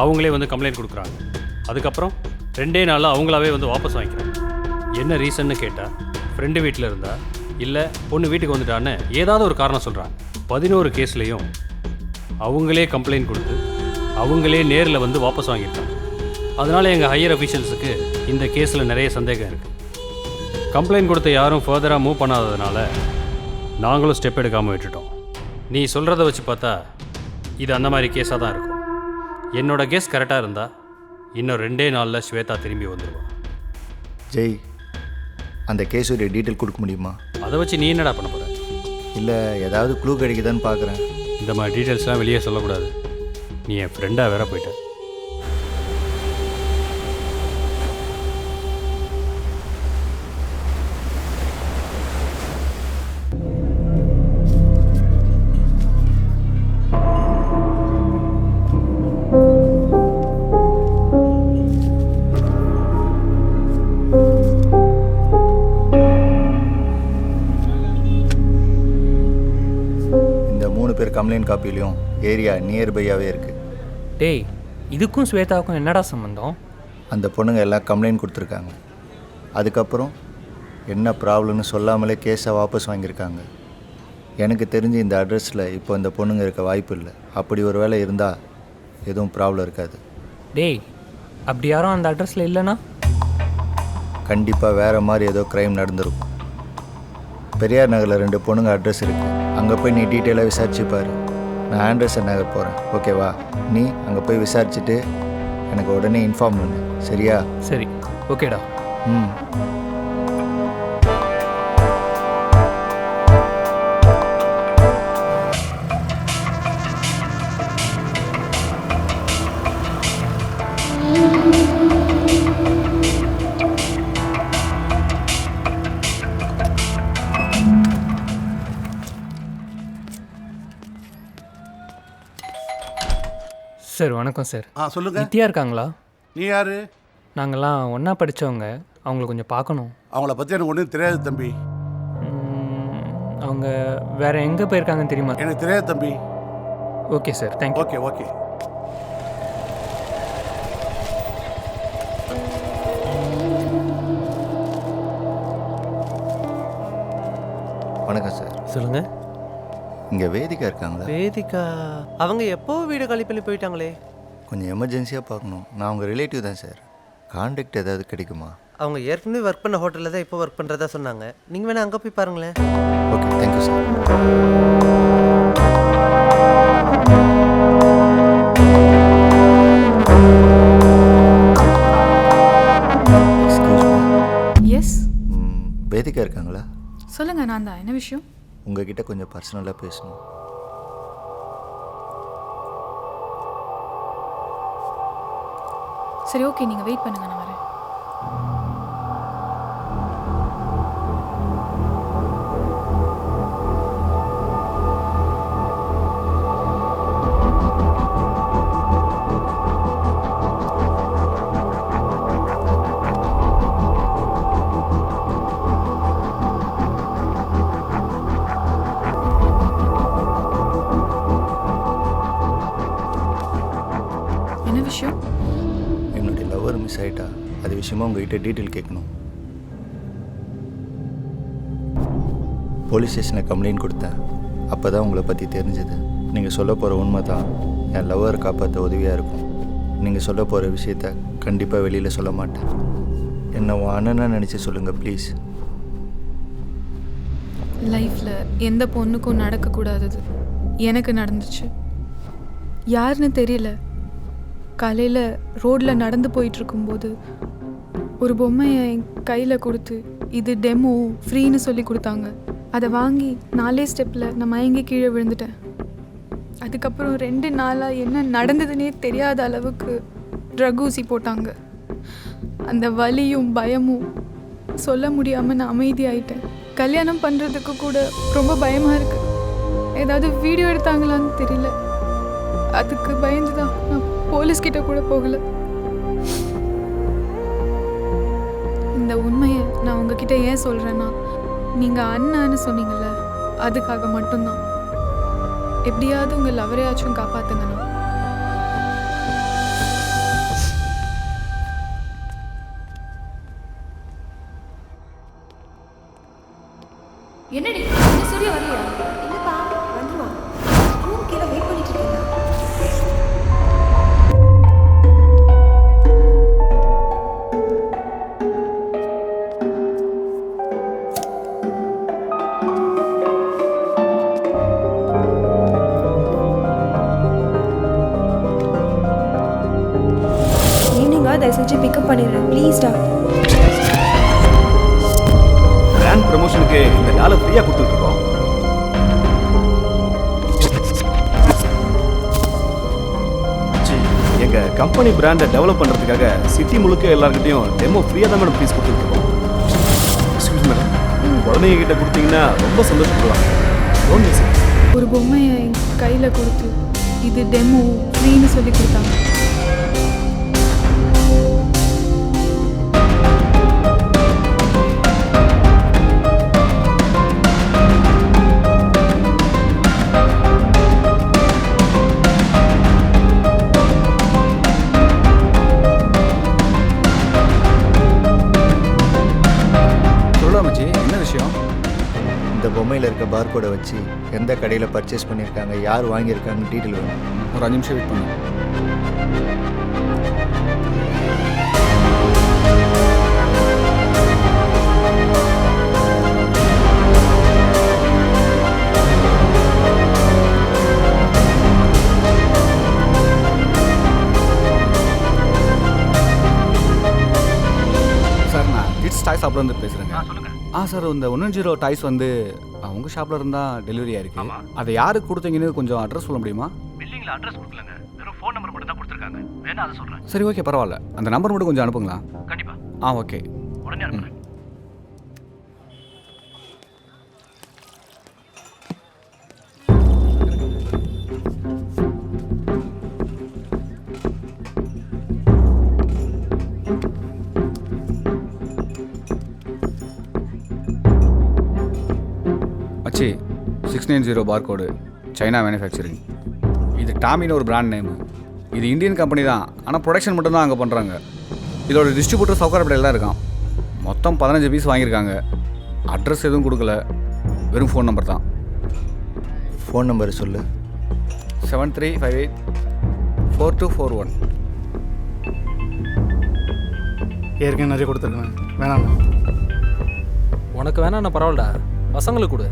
அவங்களே வந்து கம்ப்ளைண்ட் கொடுக்குறாங்க. அதுக்கப்புறம் 2 நாளில் அவங்களாவே வந்து வாபஸ் வாங்கிக்கிறாங்க. என்ன ரீசன்னு கேட்டால் ஃப்ரெண்டு வீட்டில் இருந்தா இல்லை பொண்ணு வீட்டுக்கு வந்துட்டான்னு ஏதாவது ஒரு காரணம் சொல்கிறாங்க. 11 கேஸ்லேயும் அவங்களே கம்ப்ளைண்ட் கொடுத்து அவங்களே நேரில் வந்து வாபஸ் வாங்கியிருக்காங்க. அதனால் எங்கள் ஹையர் அஃபீஷியல்ஸுக்கு இந்த கேஸில் நிறைய சந்தேகம் இருக்குது. கம்ப்ளைண்ட் கொடுத்த யாரும் ஃபர்தராக மூவ் பண்ணாததுனால நாங்களும் ஸ்டெப் எடுக்காமல் விட்டுட்டோம். நீ சொல்கிறத வச்சு பார்த்தா இது அந்த மாதிரி கேஸாக தான் இருக்கும். என்னோட கேஸ் கரெக்டாக இருந்தால் இன்னும் 2 நாளில் ஸ்வேதா திரும்பி வந்துடுவான். ஜெய், அந்த கேஸுடைய டீட்டெயில் கொடுக்க முடியுமா? அதை வச்சு நீ என்னடா பண்ண போகிற? இல்லை ஏதாவது க்ளூ கிடைக்குதான்னு பார்க்குறேன். இந்த மாதிரி டீட்டெயில்ஸ்லாம் வெளியே சொல்லக்கூடாது. நீ என் ஃப்ரெண்டாக வேற போயிட்ட. கம்ப்ளைண்ட் காப்பிலையும் ஏரியா நியர்பையாகவே இருக்குது. டேய், இதுக்கும் ஸ்வேதாவுக்கும் என்னடா சம்மந்தம்? அந்த பொண்ணுங்க எல்லாம் கம்ப்ளைண்ட் கொடுத்துருக்காங்க. அதுக்கப்புறம் என்ன ப்ராப்ளம்னு சொல்லாமலே கேஸை வாபஸ் வாங்கியிருக்காங்க. எனக்கு தெரிஞ்சு இந்த அட்ரஸில் இப்போ இந்த பொண்ணுங்க இருக்க வாய்ப்பு இல்லை. அப்படி ஒரு வேளை இருந்தால் எதுவும் ப்ராப்ளம் இருக்காது. டேய், அப்படி யாரும் அந்த அட்ரஸில் இல்லைன்னா கண்டிப்பாக வேறு மாதிரி ஏதோ க்ரைம் நடந்திருக்கும். பெரியார் நகரில் 2 பொண்ணுங்க அட்ரஸ் இருக்குது. அங்கே போய் நீ டீட்டெயிலாக விசாரிச்சுப்பார். நான் ஆண்டர்சன் நகர் போகிறேன், ஓகேவா? நீ அங்கே போய் விசாரிச்சுட்டு எனக்கு உடனே இன்ஃபார்ம் பண்ணு, சரியா? சரி, ஓகேடா. ம். சார் வணக்கம் சார். சொல்லுங்க. நித்யா இருக்காங்களா? நீ யாரு? நாங்கள்லாம் ஒன்றா படித்தவங்க. அவங்கள கொஞ்சம் பார்க்கணும். அவங்கள பற்றி எனக்கு ஒன்றும் தெரியாது தம்பி. அவங்க வேற எங்கே போயிருக்காங்கன்னு தெரியுமா? எனக்கு தெரியாது தம்பி. Okay sir, thank you. Okay okay. வணக்கம் சார். சொல்லுங்கள். இங்கே வேதிகா இருக்காங்களா? வேதிகா அவங்க எப்போ வீடு காலி பண்ணி போயிட்டாங்களே. கொஞ்சம் எமர்ஜென்சியாக பார்க்கணும். நான் அவங்க ரிலேட்டிவ் தான் சார். கான்டாக்ட் ஏதாவது கிடைக்குமா? அவங்க ஏற்கனவே ஒர்க் பண்ண ஹோட்டலில் தான் இப்போ ஒர்க் பண்ணுறதா சொன்னாங்க. நீங்கள் வேணால் அங்கே போய் பாருங்களேன். Okay, thank you sir. Yes. Vedika இருக்காங்களா? சொல்லுங்கள், நான் தான். என்ன விஷயம்? உங்ககிட்ட கொஞ்சம் பர்சனலாக பேசணும். சரி, ஓகே, நீங்கள் வெயிட் பண்ணுங்கள், நான் வரேன். என்ன விஷயம்? என்னுடைய லவ்வர் மிஸ் ஆகிட்டா. அது விஷயமா உங்ககிட்ட டீட்டெயில் கேட்கணும். போலீஸ் ஸ்டேஷனில் கம்ப்ளைண்ட் கொடுத்தேன். அப்போ தான் உங்களை பற்றி தெரிஞ்சது. நீங்கள் சொல்ல போகிற உண்மை தான் என் லவ்வர் காப்பாற்ற உதவியாக இருக்கும். நீங்கள் சொல்ல போகிற விஷயத்த கண்டிப்பாக வெளியில் சொல்ல மாட்டேன். என்னை உன் அண்ணனாக நினச்சி சொல்லுங்கள் ப்ளீஸ். லைஃப்பில் எந்த பொண்ணுக்கும் நடக்கக்கூடாதது எனக்கு நடந்துச்சு. யாருன்னு தெரியல. காலையில் ரோட்டில் நடந்து போயிட்டுருக்கும்போது ஒரு பொம்மையை என் கையில் கொடுத்து இது டெமோ ஃப்ரீன்னு சொல்லி கொடுத்தாங்க. அதை வாங்கி 4 ஸ்டெப்பில் நான் மயங்கி கீழே விழுந்துட்டேன். அதுக்கப்புறம் 2 நாளாக என்ன நடந்ததுன்னே தெரியாத அளவுக்கு ட்ரக் ஊசி போட்டாங்க. அந்த வலியும் பயமும் சொல்ல முடியாமல் நான் அமைதியாயிட்டேன். கல்யாணம் பண்ணுறதுக்கு கூட ரொம்ப பயமாக இருக்குது. ஏதாவது வீடியோ எடுத்தாங்களான்னு தெரியல. அதுக்கு பயந்து தான் நான் போலீஸ்கிட்ட கூட போகலை. இந்த உண்மையை நான் உங்ககிட்ட ஏன் சொல்கிறேன்னா, நீங்கள் அண்ணான்னு சொன்னீங்கல்ல, அதுக்காக மட்டும்தான். எப்படியாவது உங்கள் லவரையாச்சும் காப்பாற்றுங்கண்ணா. என்னடி சூரிய வரலையா? இல்லப்பா, வந்துருவா. ரூம் கீழே வெயிட் பண்ணிட்டு இருக்கேன். ஈவினிங்கா தயவு செஞ்சு பிக்கப் பண்ணிடுறேன் ப்ளீஸ்டா. பிராண்ட் ப்ரமோஷனுக்கு இந்த டாலை ஃப்ரீயாக கொடுத்துட்ருக்கோம். எங்கள் கம்பெனி பிராண்டை டெவலப் பண்ணுறதுக்காக சிட்டி முழுக்க எல்லாருக்கிட்டையும் டெமோ ஃப்ரீயாக தான் மேடம் ஃபீஸ் கொடுத்துட்ருக்கோம். எக்ஸ்கியூஸ் மேடம், குழந்தைங்க கிட்ட கொடுத்தீங்கன்னா ரொம்ப சந்தோஷப்படுவாங்க. Okay sir. ஒரு பொம்மையை என் கையில் கொடுத்து இது டெமோ ஃப்ரீன்னு சொல்லி கொடுத்தாங்க. என்ன விஷயம்? இந்த பொம்மையில் இருக்க பார்கோடை வச்சு எந்த கடையில் பர்ச்சேஸ் பண்ணியிருக்காங்க, யார் வாங்கியிருக்காங்கன்னு டீட்டெயில் வேணும். ஒரு 5 நிமிஷம் வெயிட் பண்ணு. சார், நான் கிட்ஸ் டாய் ஷாப்ல இருந்து பேசுகிறேங்க. சார், இந்த 110 டாய்ஸ் வந்து உங்கள் ஷாப்பில் இருந்தால் டெலிவரி ஆயிருக்கு. அதை யாருக்கு கொடுத்தீங்கன்னு கொஞ்சம் அட்ரஸ் சொல்ல முடியுமா? பில்லிங்கில் அட்ரஸ் கொடுக்கலங்க, வெறும் ஃபோன் நம்பர் மட்டும் தான் கொடுத்துருக்காங்க. வேணா அதை சொல்கிறேன். சரி, ஓகே, பரவாயில்ல. அந்த நம்பர் மட்டும் கொஞ்சம் அனுப்புங்களா? கண்டிப்பாக. ஓகே. உடனே அனுப்புகிறேன். அச்சி, 690 பார்கோடு, சைனா மேனுஃபேக்சரிங். இது டாமின்னு ஒரு பிராண்ட் நேமு. இது இந்தியன் கம்பெனி தான், ஆனால் ப்ரொடக்ஷன் மட்டும்தான் அங்கே பண்ணுறாங்க. இதோட டிஸ்ட்ரிபியூட்டர் சவுக்காரப்படையில் தான் இருக்கான். மொத்தம் 15 பீஸ் வாங்கியிருக்காங்க. அட்ரஸ் எதுவும் கொடுக்கல, வெறும் ஃபோன் நம்பர் தான். ஃபோன் நம்பர் சொல்லு. 73584241. ஏற்கனவே நிறைய கொடுத்துருக்கேன், வேணாம். உனக்கு வேணாண்ணா, பரவாயில்லடா, பசங்களுக்கு கொடு.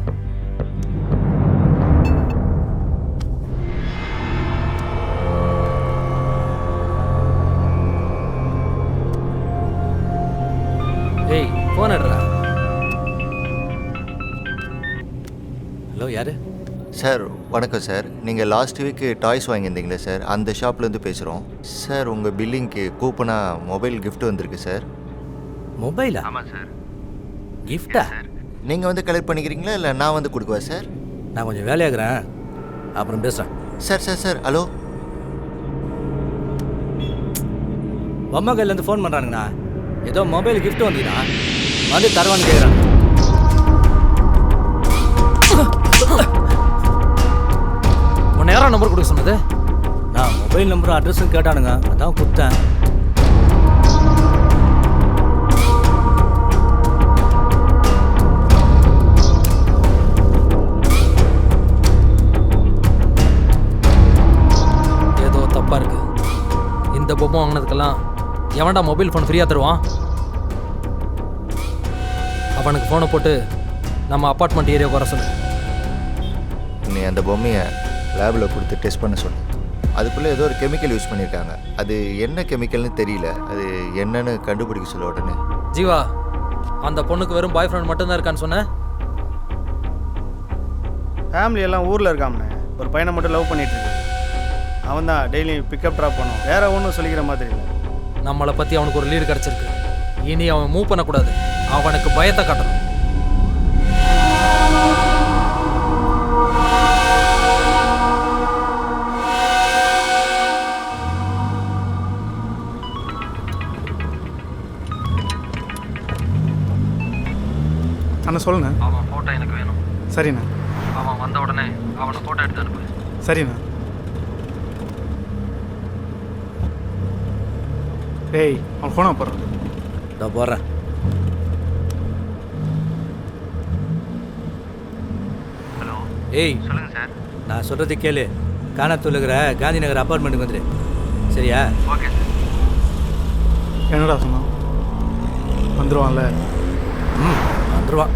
ஏய், ஃபோன் எடுறா. ஹலோ, யார்? சார் வணக்கம் சார். நீங்கள் லாஸ்ட் வீக்கு டாய்ஸ் வாங்கியிருந்தீங்களே சார், அந்த ஷாப்லேருந்து பேசுகிறோம். சார், உங்கள் பில்லிங்க்கு கூப்பனாக மொபைல் கிஃப்ட் வந்திருக்கு சார். மொபைலா? ஆமாம் சார். கிஃப்டா? நீங்கள் வந்து கலெக்ட் பண்ணிக்கிறீங்களா இல்லை நான் வந்து கொடுக்குவா சார்? நான் கொஞ்சம் வேலையாகிறேன், அப்புறம் பேசுகிறேன். Sir hello. அம்மா கையிலேருந்து ஃபோன் பண்ணுறானுங்கண்ணா. ஏதோ மொபைல் கிஃப்ட் வந்தீங்கன்னா வந்து தருவான்னு கேட்குறாங்க. உன்னை யாரா நம்பர் கொடுக்க சொன்னது? நான் மொபைல் நம்பரும் அட்ரஸும் கேட்டானுங்க, அதான் கொடுத்தேன். கிட்ட பொம்மை வாங்கினதுக்கெல்லாம் எவன்டா மொபைல் ஃபோன் ஃப்ரீயாக தருவான்? அவனுக்கு ஃபோனை போட்டு நம்ம அப்பார்ட்மெண்ட் ஏரியாவுக்கு வர சொல்லு. நீ அந்த பொம்மையை லேபில் கொடுத்து டெஸ்ட் பண்ண சொல்லு. அதுக்குள்ளே ஏதோ ஒரு கெமிக்கல் யூஸ் பண்ணியிருக்காங்க. அது என்ன கெமிக்கல்னு தெரியல. அது என்னன்னு கண்டுபிடிக்க சொல்ல உடனே. ஜீவா, அந்த பொண்ணுக்கு வெறும் பாய் ஃப்ரெண்ட் மட்டும்தான் இருக்கான்னு சொன்னேன். ஃபேமிலி எல்லாம் ஊரில் இருக்காமண்ணே. ஒரு பையனை மட்டும் லவ் பண்ணிட்டு இருக்கு. அவன் தான் டெய்லி பிக்கப் ட்ராப் பண்ணும். வேற ஒன்றும் சொல்லிக்கிற மாதிரி இல்லை. நம்மளை பற்றி அவனுக்கு ஒரு லீடு கிடச்சிருக்கு. இனி அவன் மூவ் பண்ணக்கூடாது. அவனுக்கு பயத்தை காட்டணும். அண்ணா சொல்லுண்ணா. அவன் ஃபோட்டோ எனக்கு வேணும். சரிண்ணா. அவன் வந்த உடனே அவனை ஃபோட்டோ எடுத்து அனுப்பு. சரிண்ணா. டேய், அவன் ஃபோனை போடுறான். நான் போடுறேன். ஹலோ. ஏய் சொல்லுங்கள் சார். நான் சொல்கிறது கேளு. காணத்தூர் இருக்கிற காந்தி நகர் அப்பார்ட்மெண்ட்டுக்கு வந்துடு. சரியா? Okay sir. என்னடா சொன்னான்? வந்துடுவான்ல? வந்துடுவான்.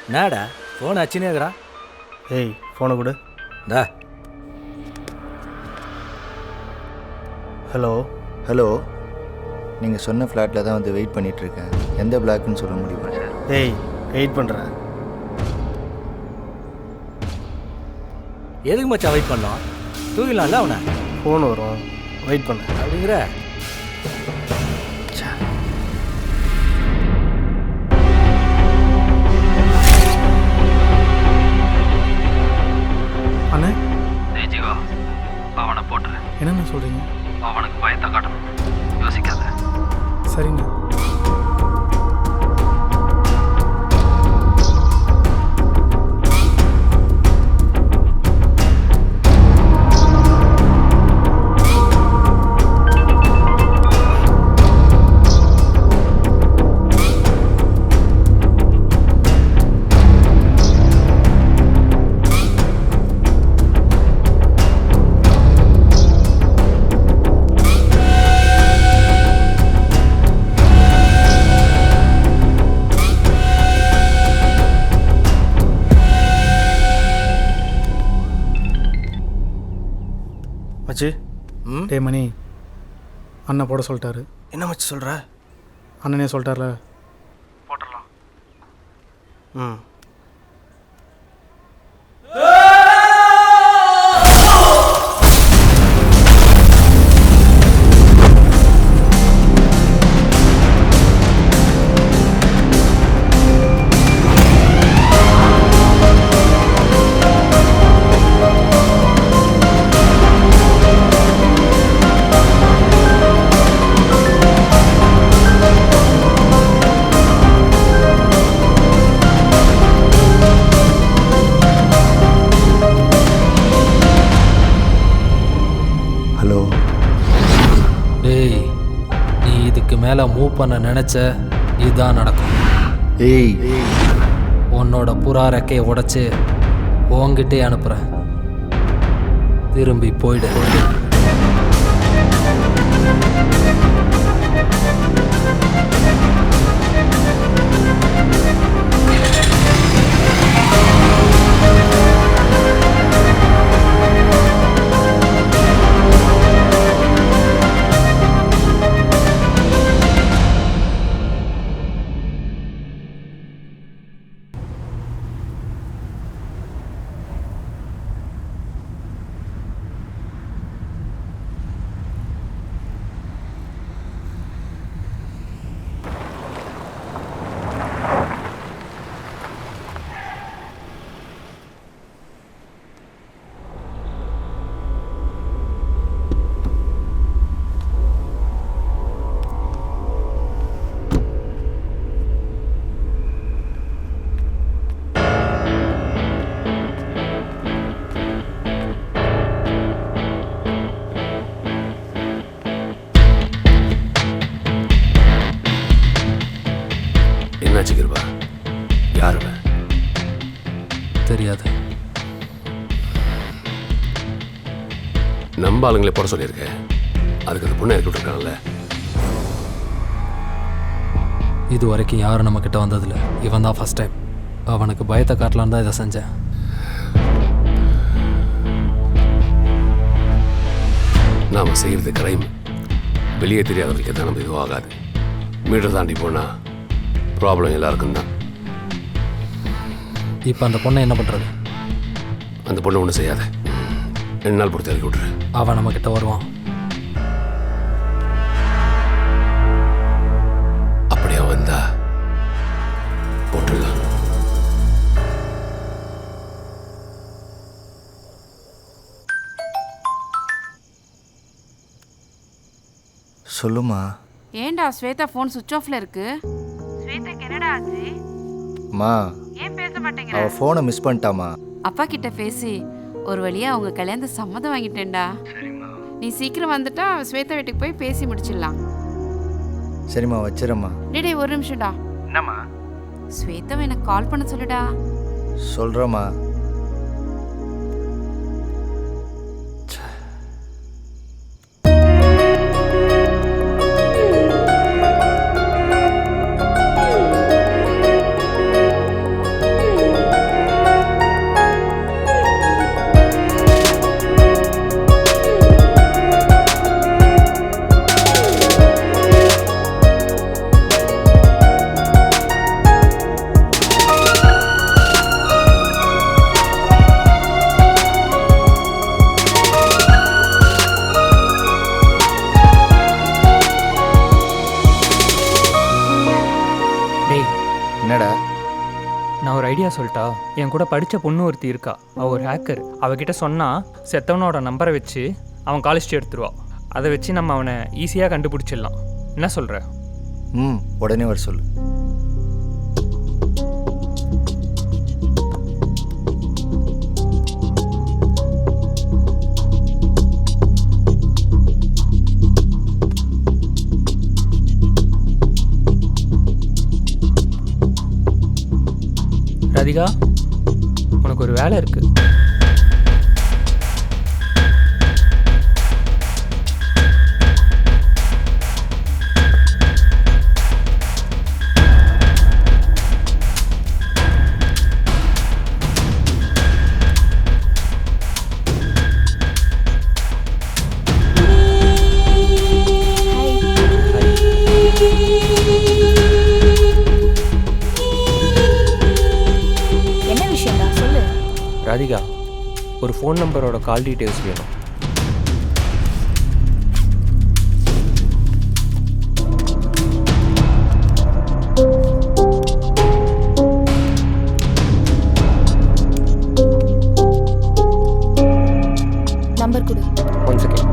என்னடா ஃபோன் அச்சுனே இருக்கிறா? ஏய், ஃபோனை கொடு. டா. ஹலோ. ஹலோ, நீங்கள் சொன்ன ஃப்ளாட்டில் தான் வந்து வெயிட் பண்ணிகிட்ருக்கேன். எந்த பிளாக்னு சொல்ல முடியுமா சார்? ஏய், வெயிட் பண்ணுறேன். எதுக்கு மச்சான் வெயிட் பண்ணோம்? தூங்கிடலாம்ல அவனை. ஃபோன் வரும், வெயிட் பண்ண அப்படிங்கிற. அண்ணே. ஏய் ஜீவா, அவனை போட்டுரு. என்னென்ன சொல்கிறீங்க? அவனுக்கு பயத்தை காட்டணும். யோசிக்காத. சரிண்ணா. மச்சி. டே மணி, அண்ணன் போட சொல்லிட்டாரு. என்ன மச்சி சொல்கிற? அண்ணனே சொல்லிட்டார்ல. போட்டுடலாம். ம். ஹலோ. டேய், நீ இதுக்கு மேலே மூவ் பண்ண நினச்ச இதுதான் நடக்கும். ஏய், உன்னோட புறா ரெக்கையை உடைச்சு உன்கிட்டே அனுப்புகிறேன். திரும்பி போயிடு. யாரு தெரியாது. நம்ம ஆளுங்களே போட சொல்லியிருக்கேன். அதுக்கு அந்த பொண்ணை இறக்கி விட்டுருக்காங்கல்ல. இது வரைக்கும் யாரும் நம்ம கிட்ட வந்ததில்ல. இவன் தான் ஃபர்ஸ்ட் டைம். அவனுக்கு பயத்தை காட்டலான்னு தான் இதை செஞ்சேன். நாம் செய்கிறது கிரைம். வெளியே தெரியாதவர்களுக்கு தான் நம்ம இதுவும் ஆகாது. மீட்டர் தாண்டி போனால் ப்ராப்ளம் எல்லாருக்கும் தான். இப்போ அந்த பொண்ணை என்ன பண்ணுறது? அந்த பொண்ணை ஒன்றும் செய்யாத. 2 நாள் பொறுத்து இறக்கி விட்ரு. அவன் நம்ம கிட்ட வருவான். அப்படியே வந்தா போட்டுடலாம். சொல்லுமா. ஏண்டா ஸ்வேதா ஃபோன் சுவிட்ச் ஆஃப்ல இருக்கு? ஸ்வேதாக்கு என்னடா ஆச்சு? அம்மா, ஏன் பேச மாட்டேங்கிற? அவ ஃபோனை மிஸ் பண்ணிட்டாமா. அப்பா கிட்ட பேசி ஒரு வழியா அவங்க கல்யாணத்தை சம்மதம் வாங்கிட்டேன்டா. நீ சீக்கிரம் வந்துட்டா ஸ்வேதா வீட்டுக்கு போய் பேசி முடிச்சிடலாம். சரிம்மா, வச்சிரம்மா. டேய் ஒரு நிமிஷம்டா. என்னம்மா? ஸ்வேதாவை எனக்கு கால் பண்ண சொல்லுடா. சொல்கிறேம்மா. என்னடா? நான் ஒரு ஐடியா சொல்லிட்டா. என் கூட படித்த பொண்ணு ஒருத்தி இருக்கா. அவள் ஒரு ஹேக்கர். அவகிட்ட சொன்னால் செத்தவனோட நம்பரை வச்சு அவன் காலேஜ் எடுத்துருவா. அதை வச்சு நம்ம அவனை ஈஸியாக கண்டுபிடிச்சிடலாம். என்ன சொல்கிற? உடனே வர சொல்லு. ராதிகா, உனக்கு ஒரு வேலை இருக்கு. ராதிகா, ஒரு ஃபோன் நம்பரோட கால் டீட்டெயில்ஸ் வேணும். நம்பர் கொடு. 1 செகண்ட்.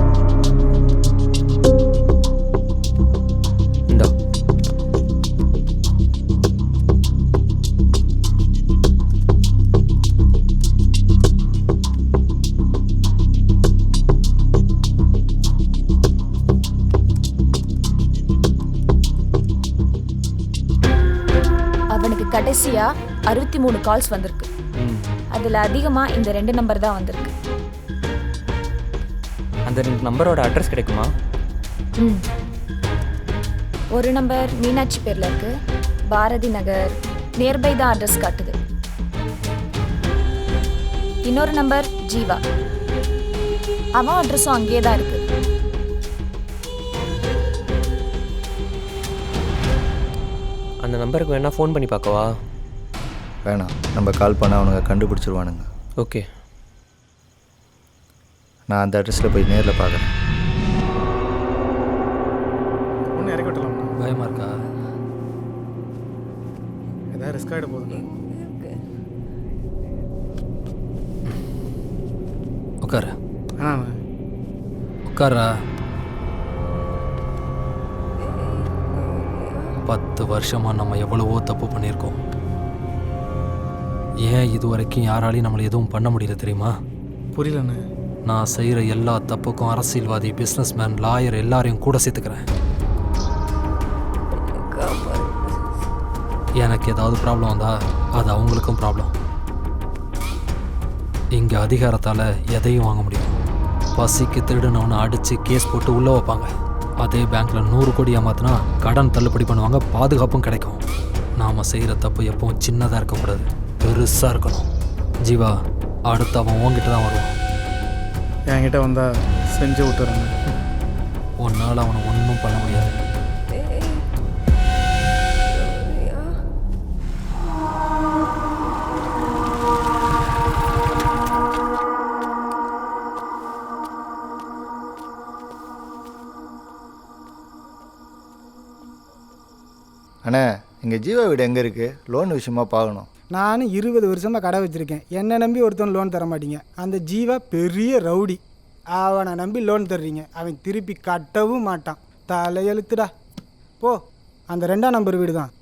இந்தா. கடைசியா 63 கால்ஸ் வந்திருக்கு. அதுல அதிகமா இந்த 2 நம்பர் தான் வந்திருக்கு. அந்த 2 நம்பரோட அட்ரஸ் கிடைக்குமா? ஒரு நம்பர் மீனாட்சி பேர்ல இருக்கு. பாரதி நகர் நியர்பை தான் அட்ரஸ் காட்டுது. இன்னொரு நம்பர் ஜீவா, அவன் அட்ரஸும் அங்கேயே தான் இருக்கு. அந்த நம்பருக்கு வேணா ஃபோன் பண்ணி பார்க்கவா? வேணாம், நம்ம கால் பண்ணால் அவனுங்க கண்டுபிடிச்சிருவானுங்க. ஓகே, நான் அந்த அட்ரஸில் போய் நேரில் பார்க்குறேன். ஒன்று இறக்கி விட்டலாம். பயமாக இருக்கா? ஏதாவது ரிஸ்க் ஆகிட போகுது. உட்கார. ஆ உட்காரா. 10 வருஷமாக நம்ம எவ்வளவோ தப்பு பண்ணியிருக்கோம். ஏன் இது வரைக்கும் யாராலையும் நம்மளை எதுவும் பண்ண முடியல தெரியுமா? புரியலண்ணே. நான் செய்கிற எல்லா தப்புக்கும் அரசியல்வாதி, பிஸ்னஸ்மேன், லாயர் எல்லாரையும் கூட சேர்த்துக்கிறேன். எனக்கு ஏதாவது ப்ராப்ளம் வந்தால் அது அவங்களுக்கும் ப்ராப்ளம். இங்கே அதிகாரத்தால் எதையும் வாங்க முடியும். பசிக்கு திருடுனவனை அடித்து கேஸ் போட்டு உள்ளே வைப்பாங்க. அதே பேங்க்கில் 100 கோடி ஏமாத்தினா கடன் தள்ளுபடி பண்ணுவாங்க, பாதுகாப்பும் கிடைக்கும். நாம் செய்கிற தப்பு எப்பவும் சின்னதாக இருக்கக்கூடாது, பெருசாக இருக்கணும். ஜீவா, அடுத்து அவன் உன்கிட்ட தான் வருவான். என்கிட்ட வந்தால் செஞ்சு விட்டுறேன். உன்னால் அவனை ஒன்றும் பண்ண முடியாது. அண்ணா, இங்கே ஜீவா வீடு எங்கே இருக்குது? லோன் விஷயமா பார்க்கணும். நானும் 20 வருஷமாக கடை வச்சுருக்கேன். என்னை நம்பி ஒருத்தன் லோன் தர மாட்டீங்க. அந்த ஜீவா பெரிய ரவுடி. அவனை நம்பி லோன் தர்றீங்க, அவன் திருப்பி கட்டவும் மாட்டான். தலையெழுத்துடா. போ, அந்த 2ஆம் நம்பர் வீடு தான்.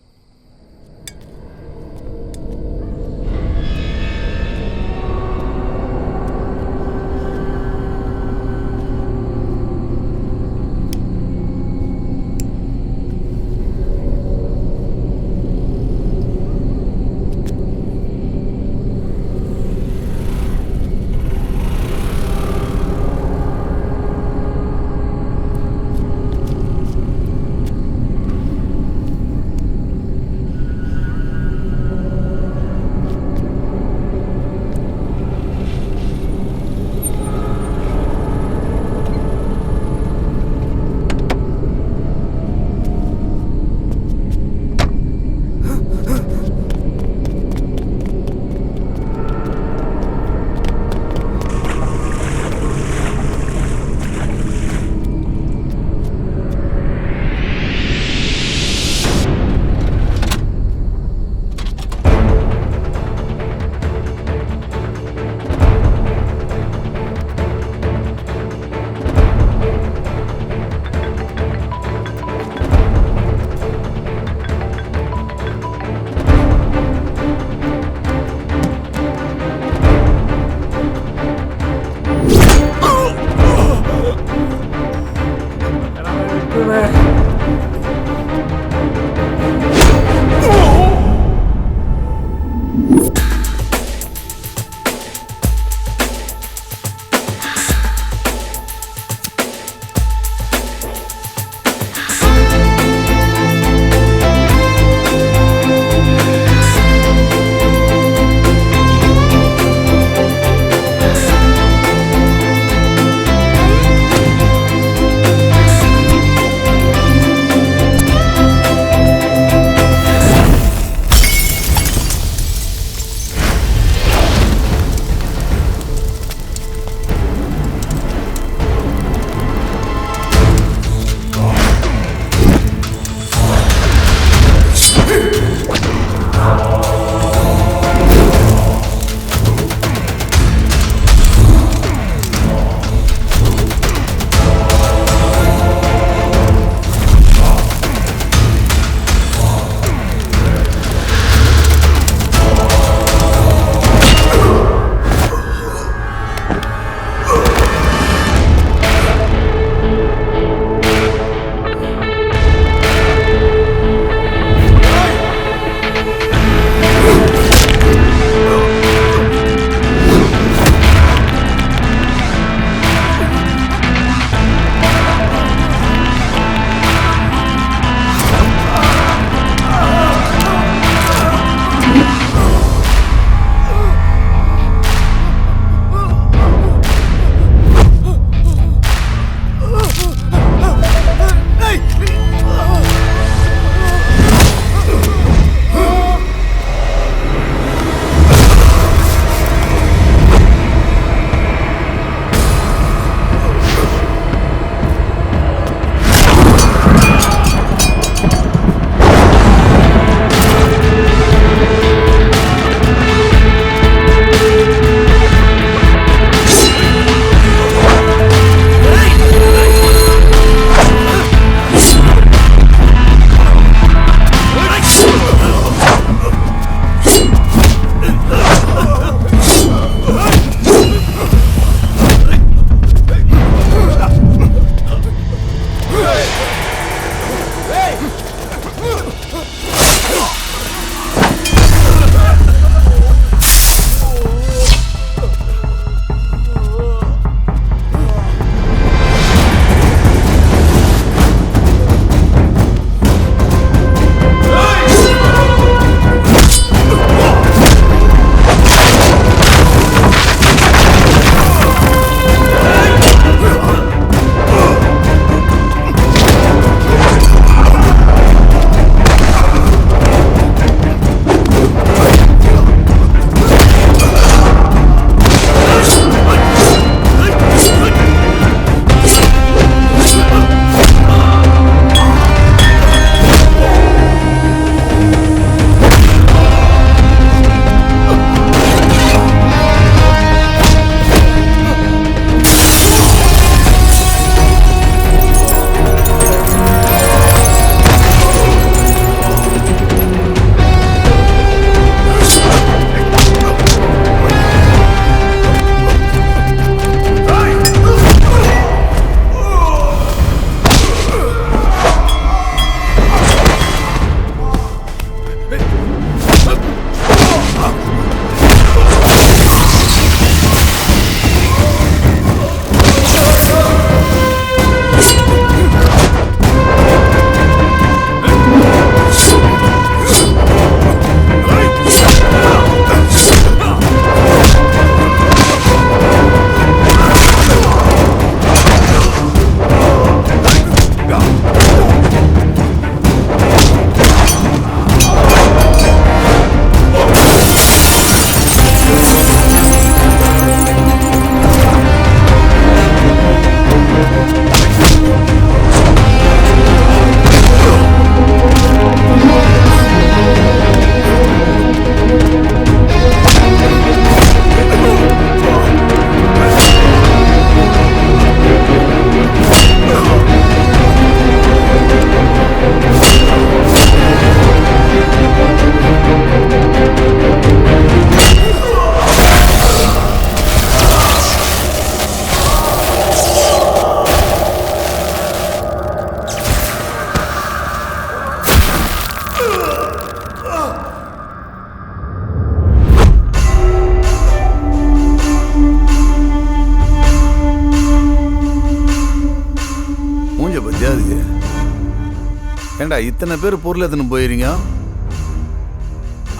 ஏண்டா இத்தனை பேர் பொருள் எடுத்துன்னு போயிருங்க,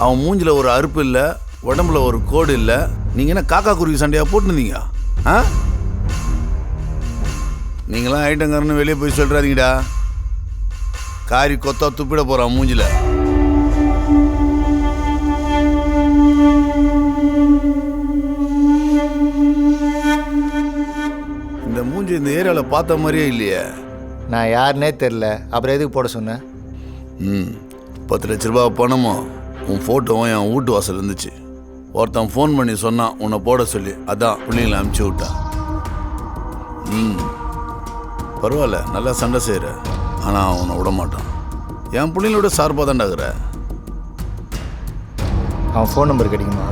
அவன் மூஞ்சில் ஒரு அறுப்பு இல்லை, உடம்புல ஒரு கோடு இல்லை, நீங்கள் என்ன காக்கா குருவி சண்டையாக போட்டுருந்தீங்க? ஆ, நீங்களாம் ஐட்டங்காரன்னு வெளியே போய் சொல்கிறாதீங்கடா. காரி கொத்தா துப்பிட போகிறான் மூஞ்சில். இந்த மூஞ்சி இந்த ஏரியாவில் பார்த்த மாதிரியே இல்லையே. நான் யாருன்னே தெரில, அப்புறம் எதுக்கு போட சொன்னேன்? 10 லட்ச ரூபா பணமும் உன் ஃபோட்டோவும் என் வீட்டு வாசல் இருந்துச்சு. ஒருத்தன் ஃபோன் பண்ணி சொன்னான் உன்னை போட சொல்லி, அதான் பிள்ளைங்களை அனுப்பிச்சி விட்டான். பரவாயில்ல, நல்லா சண்டை செய்கிற, ஆனால் அவனை விட மாட்டான். என் பிள்ளைங்களோட சார்பாக தான்டாகிற. அவன் ஃபோன் நம்பர் கிடைக்குமா?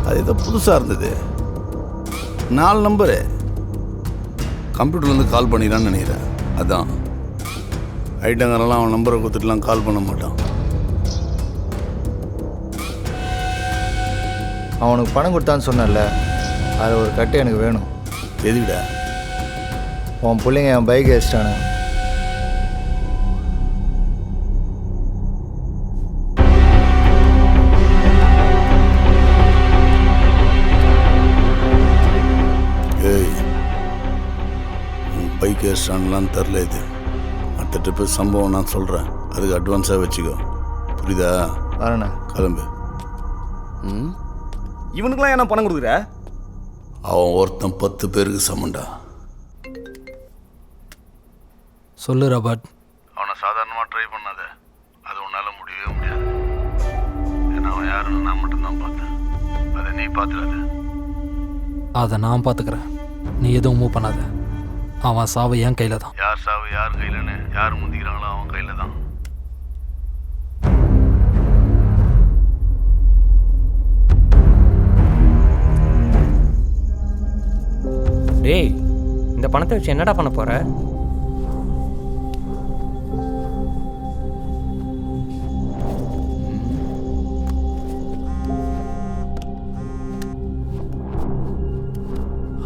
அது ஏதோ புதுசாக இருந்தது. 4 நம்பரு கம்ப்யூட்டர்லேருந்து கால் பண்ணிடான்னு நினைக்கிறேன். அதான் ஐட்டங்காரெல்லாம் அவன் நம்பரை கொடுத்துட்டுலாம் கால் பண்ண மாட்டான். அவனுக்கு பணம் கொடுத்தான்னு சொன்னல, அதில் ஒரு கட்டு எனக்கு வேணும். எதுக்கிட்ட? உன் பிள்ளைங்க என் பைக் வச்சிட்டானு. பைக் ஏஸ்டான்லாம் தெரில. இது அடுத்த ட்ரிப்பு சம்பவம் நான் சொல்கிறேன், அதுக்கு அட்வான்ஸாக வச்சுக்கோ. புரியுதா? வரண்ணா, கிளம்பு. இவனுக்குலாம் என்ன பணம் கொடுக்குற? அவன் ஒருத்தன் 10 பேருக்கு சமண்டா. சொல்லு ராபர்ட். அவனை சாதாரணமாக ட்ரை பண்ணாத, அது உன்னால் முடியவே முடியாது. ஏன்னா அவன் யாருன்னு நான் மட்டும்தான் பார்த்தேன், அதை நீ பார்த்துடாத. அதை நான் பார்த்துக்கிறேன், நீ எதுவும் மூவ் பண்ணாத. அவன் சாவு என் கையில் தான். யார் சாவு யார் கையிலன்னு, யார் முந்திக்கிறாங்களோ அவன் கையில் தான். டேய், இந்த பணத்தை வச்சு என்னடா பண்ண போற?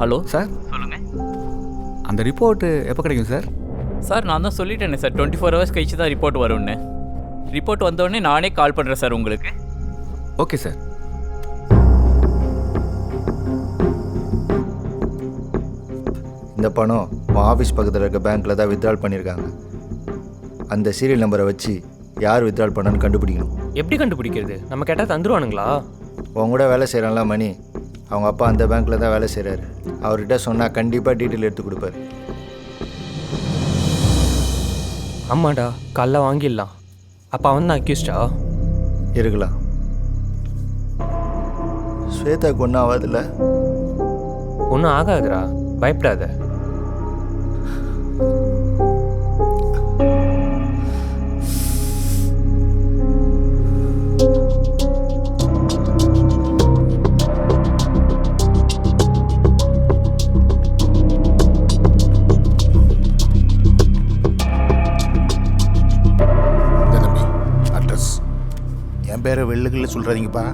ஹலோ சார், சொல்லுங்கள். அந்த ரிப்போர்ட்டு எப்போ கிடைக்கும் சார்? சார், நான் தான் சொல்லிட்டேனே சார், 24 ஹவர்ஸ் கழிச்சு தான் ரிப்போர்ட் வரும்னு. ரிப்போர்ட் வந்தோடனே நானே கால் பண்ணுறேன் சார் உங்களுக்கு. Okay sir. இந்த பணம் உன் ஆஃபீஸ் பக்கத்தில் இருக்க பேங்க்கில் தான் வித்ட்ரால் பண்ணியிருக்காங்க. அந்த சீரியல் நம்பரை வச்சு யார் வித்ட்ரால் பண்ணான்னு கண்டுபிடிக்கணும். எப்படி கண்டுபிடிக்கிறது? நம்ம கேட்டால் தந்துருவானுங்களா? உன் கூட வேலை செய்கிறான்ல மணி, அவங்க அப்பா அந்த பேங்க்கில் தான் வேலை செய்கிறாரு. அவர்கிட்ட சொன்னால் கண்டிப்பாக டீட்டெயில் எடுத்து கொடுப்பாரு. ஆமாடா, காலைல வாங்கிடலாம். அப்போ அவன் தான் அக்யூஸ்டா இருக்கலாம். ஸ்வேதாக்கு ஒன்றும் ஆகாதுல்ல? ஒன்றும் ஆகாதுடா, பயப்படாத. பேரை வெள்ளுகளில் சொல்கிறாதீங்கப்பா.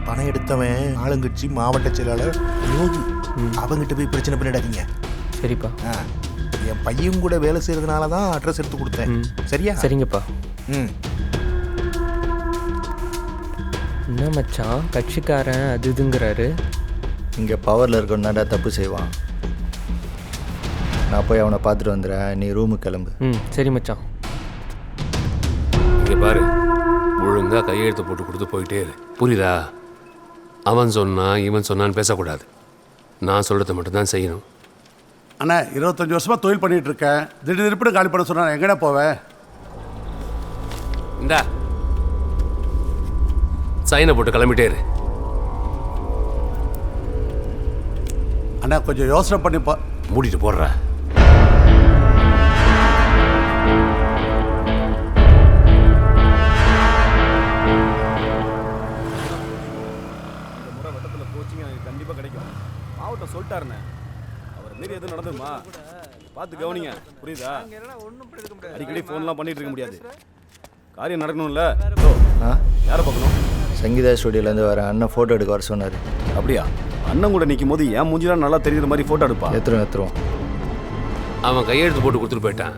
பணம் எடுத்தவன் ஆளுங்கட்சி மாவட்ட செயலாளர் யோகி. அவங்ககிட்ட போய் பிரச்சனை பண்ணிடாதீங்க. சரிப்பா. என் பையன் கூட வேலை செய்யறதுனால தான் அட்ரஸ் எடுத்து கொடுத்தேன். சரியா? சரிங்கப்பா. ம். என்ன மச்சான் கட்சிக்காரன் அது இதுங்கிறாரு. இங்கே பவரில் இருக்கணும்னாடா தப்பு செய்வான். நான் போய் அவனை பார்த்துட்டு வந்துடுறேன். நீ ரூமுக்கு கிளம்பு. சரி மச்சான். இங்கே பாரு, ஒழுங்காக கையெழுத்து போட்டு கொடுத்து போயிட்டே இரு. புரியுதா? அவன் சொன்னான் இவன் சொன்னான்னு பேசக்கூடாது. நான் சொல்கிறத மட்டும்தான் செய்யணும். அண்ணா 25 வருஷமாக தொழில் பண்ணிகிட்டு இருக்கேன். திடீர்னு காலி பண்ண சொன்னா எங்கடா போவேன்? இந்தா சைனை போட்டு கிளம்பிட்டே இரு. அண்ணா கொஞ்சம் யோசனை பண்ணி மூடிட்டு போடுற. கண்டிப்பாக கிடைக்கும். மாவட்டம் சொல்லிட்டாருண்ணே. அவர் மீறி எதுவும் நடந்துருமா பார்த்து கவனிங்க. புரியுதா? அடிக்கடி ஃபோன்லாம் பண்ணிட்டு இருக்க முடியாது. காரியம் நடக்கணும்ல. யாரை பார்க்கணும்? சங்கீதா ஸ்டுடியோலேருந்து வர அண்ணன் ஃபோட்டோ எடுக்க வர சொன்னார். அப்படியா? அண்ணன் கூட நிற்கும் போது என் மூஞ்சிலாம் நல்லா தெரியுற மாதிரி ஃபோட்டோ எடுப்பா. எடுத்துருவோம். அவன் கையெழுத்து போட்டு கொடுத்துட்டு போயிட்டான்.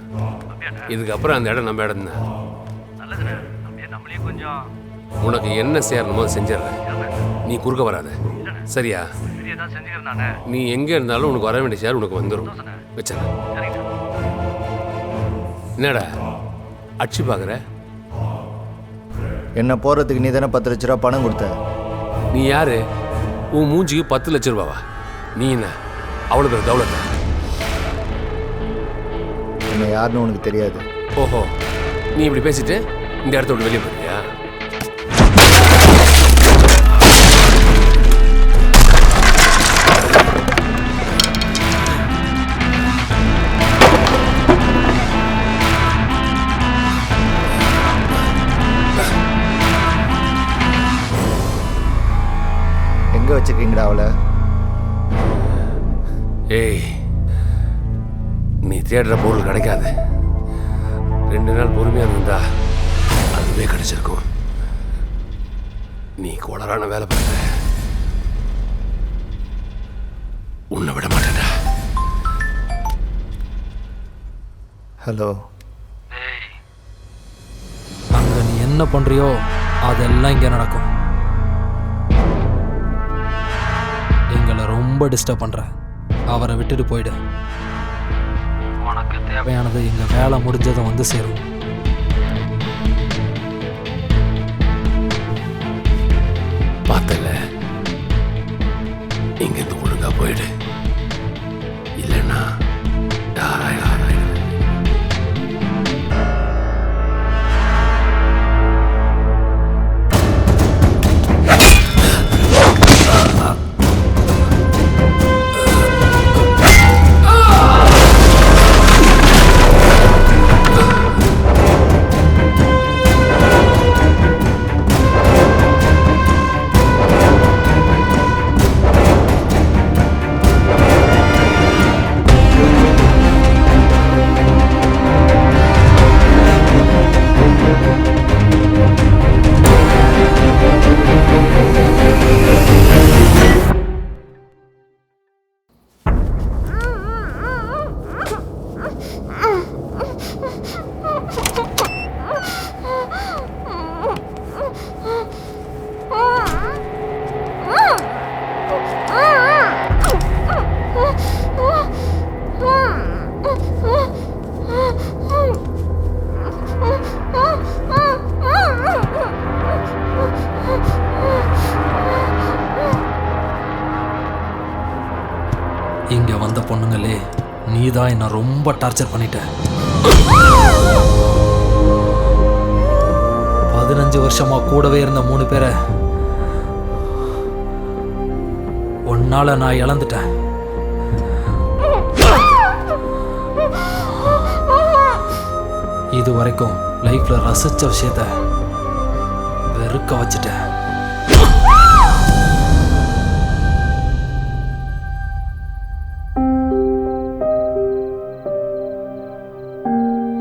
இதுக்கப்புறம் அந்த இடம் நம்ம இடம் தான். உனக்கு என்ன சேரணுமோ செஞ்சிடறேன். நீ குறுக்க வராத. சரியா? நீ எங்கே இருந்தாலும் உனக்கு வர வேண்டிய சேர் உனக்கு வந்துடும். வச்ச என்னடா அடிச்சு பார்க்குற? என்ன போகிறதுக்கு நீ தானே 10 லட்ச ரூபா பணம் கொடுத்த. நீ யாரு? உன் மூஞ்சிக்கு 10 லட்ச ரூபாவா? நீ என்ன அவ்வளோ பேர் தௌலத்தா? என்ன யாருன்னு உனக்கு தெரியாது. ஓஹோ, நீ இப்படி பேசிட்டு இந்த இடத்த விட்டு வெளியே போறியா? எங்கே வச்சுருக்கீங்கடா அவளை? ஏய், நீ தேடுற பொருள் கிடைக்காது. 2 நாள் பொறுமையாக இருந்தா அதுவே கிடைச்சிருக்கும். நீ கோளரான வேலை பண்ணுற. உன்னை விட மாட்டேன்டா. ஹலோ. அங்கே நீ என்ன பண்ணுறியோ அதெல்லாம் இங்கே நடக்கும். எங்களை ரொம்ப டிஸ்டர்ப் பண்ணுற. அவரை விட்டுட்டு போயிடு. உனக்கு தேவையானது எங்கள் வேலை முடிஞ்சதும் வந்து சேரும். பார்த்தல, இங்கேருந்து ஒழுங்கா போயிடு. இல்லைன்னா இங்கே வந்த பொண்ணுங்களே, நீ தான் என்னை ரொம்ப டார்ச்சர் பண்ணிட்ட. 15 வருஷமா கூடவே இருந்த 3 பேரை உன்னால நான் இழந்துட்டேன். இது வரைக்கும் லைஃப்ல ரசிச்ச விஷயத்த வெறுக்க வச்சுட்டேன்.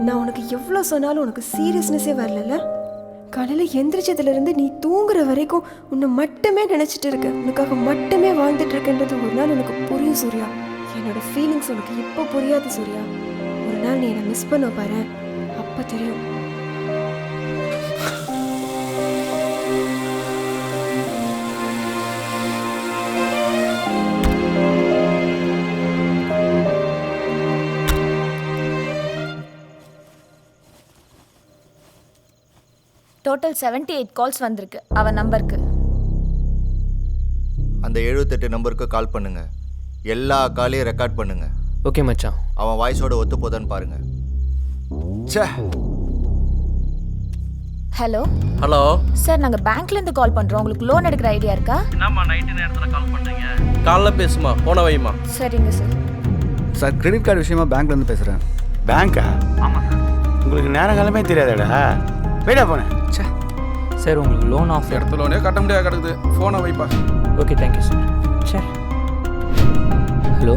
நான் உனக்கு எவ்வளோ சொன்னாலும் உனக்கு சீரியஸ்னஸே வரல. காலையில் எந்திரிச்சதுலேருந்து நீ தூங்குற வரைக்கும் உன்னை மட்டுமே நினச்சிட்டு இருக்க, உனக்காக மட்டுமே வாழ்ந்துட்டு இருக்கன்றது ஒரு நாள் உனக்கு புரியும் சூர்யா. என்னோட ஃபீலிங்ஸ் உனக்கு இப்போ புரியாது சூர்யா. ஒரு நாள் நீ என்னை மிஸ் பண்ண பாரு, அப்போ தெரியும். டோட்டல் 78 கால்ஸ் வந்திருக்கு அவன் நம்பருக்கு. அந்த 78 நம்பருக்கு கால் பண்ணுங்க. எல்லா காலையும் ரெக்கார்ட் பண்ணுங்க. ஓகே மச்சான். அவன் வாய்ஸோட ஒத்து போதான்னு பாருங்க. ச்சே. ஹலோ ஹலோ சார், நாங்கள் பேங்க்லேருந்து கால் பண்ணுறோம். உங்களுக்கு லோன் எடுக்கிற ஐடியா இருக்கா? என்னம்மா நைட்டு நேரத்தில் கால் பண்ணுறீங்க? காலைல பேசுமா, போன வைமா. சரிங்க சார். சார் கிரெடிட் கார்டு விஷயமா பேங்க்லேருந்து பேசுகிறேன். பேங்க்கா? ஆமாம் சார். உங்களுக்கு நேரங்காலமே தெரியாதடா. போய்டா போனேன். சார் உங்களுக்கு லோன் ஆஃபர். இடத்துல லோனே கட்ட முடியாது கிடக்குது. ஃபோனை வைப்பா. Okay thank you sir. Sir hello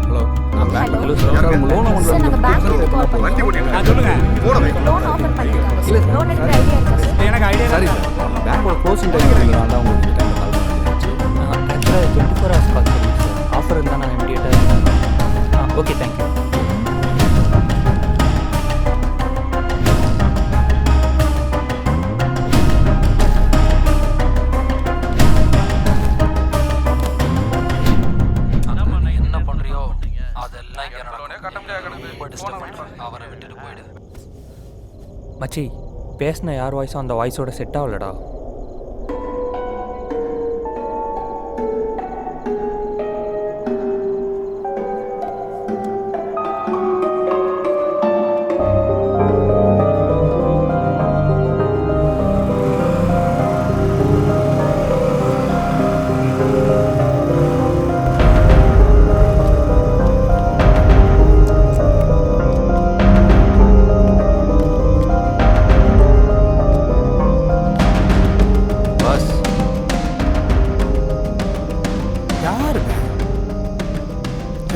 hello நான் பேங்க் ஹலோ சார் உங்கள் லோன் சார், நாங்கள் பேங்க்லேருந்து கால் பண்ணுறோம். சொல்லுங்கள் ஃபோனை வைப்பா. லோன் ஆஃபர் பண்ணிருக்காங்க சார். லோன் எடுக்கிற ஐடியா இருக்கா சார்? எனக்கு ஐடியா சரி சார். பேங்கோட க்ளோசிங் டைம் இருக்குங்களா? தான் உங்களுக்கு டைம் கால் பண்ணுறேன். ஆக்சுவலாக 24 hours call service sir. Offer இருந்தால் நான் இமீடியட்டாக. Okay thank you. அவரை விட்டுட்டு போயிடு. மச்சி பேசின யார் வாய்ஸும் அந்த வாய்ஸோட செட் ஆகலடா.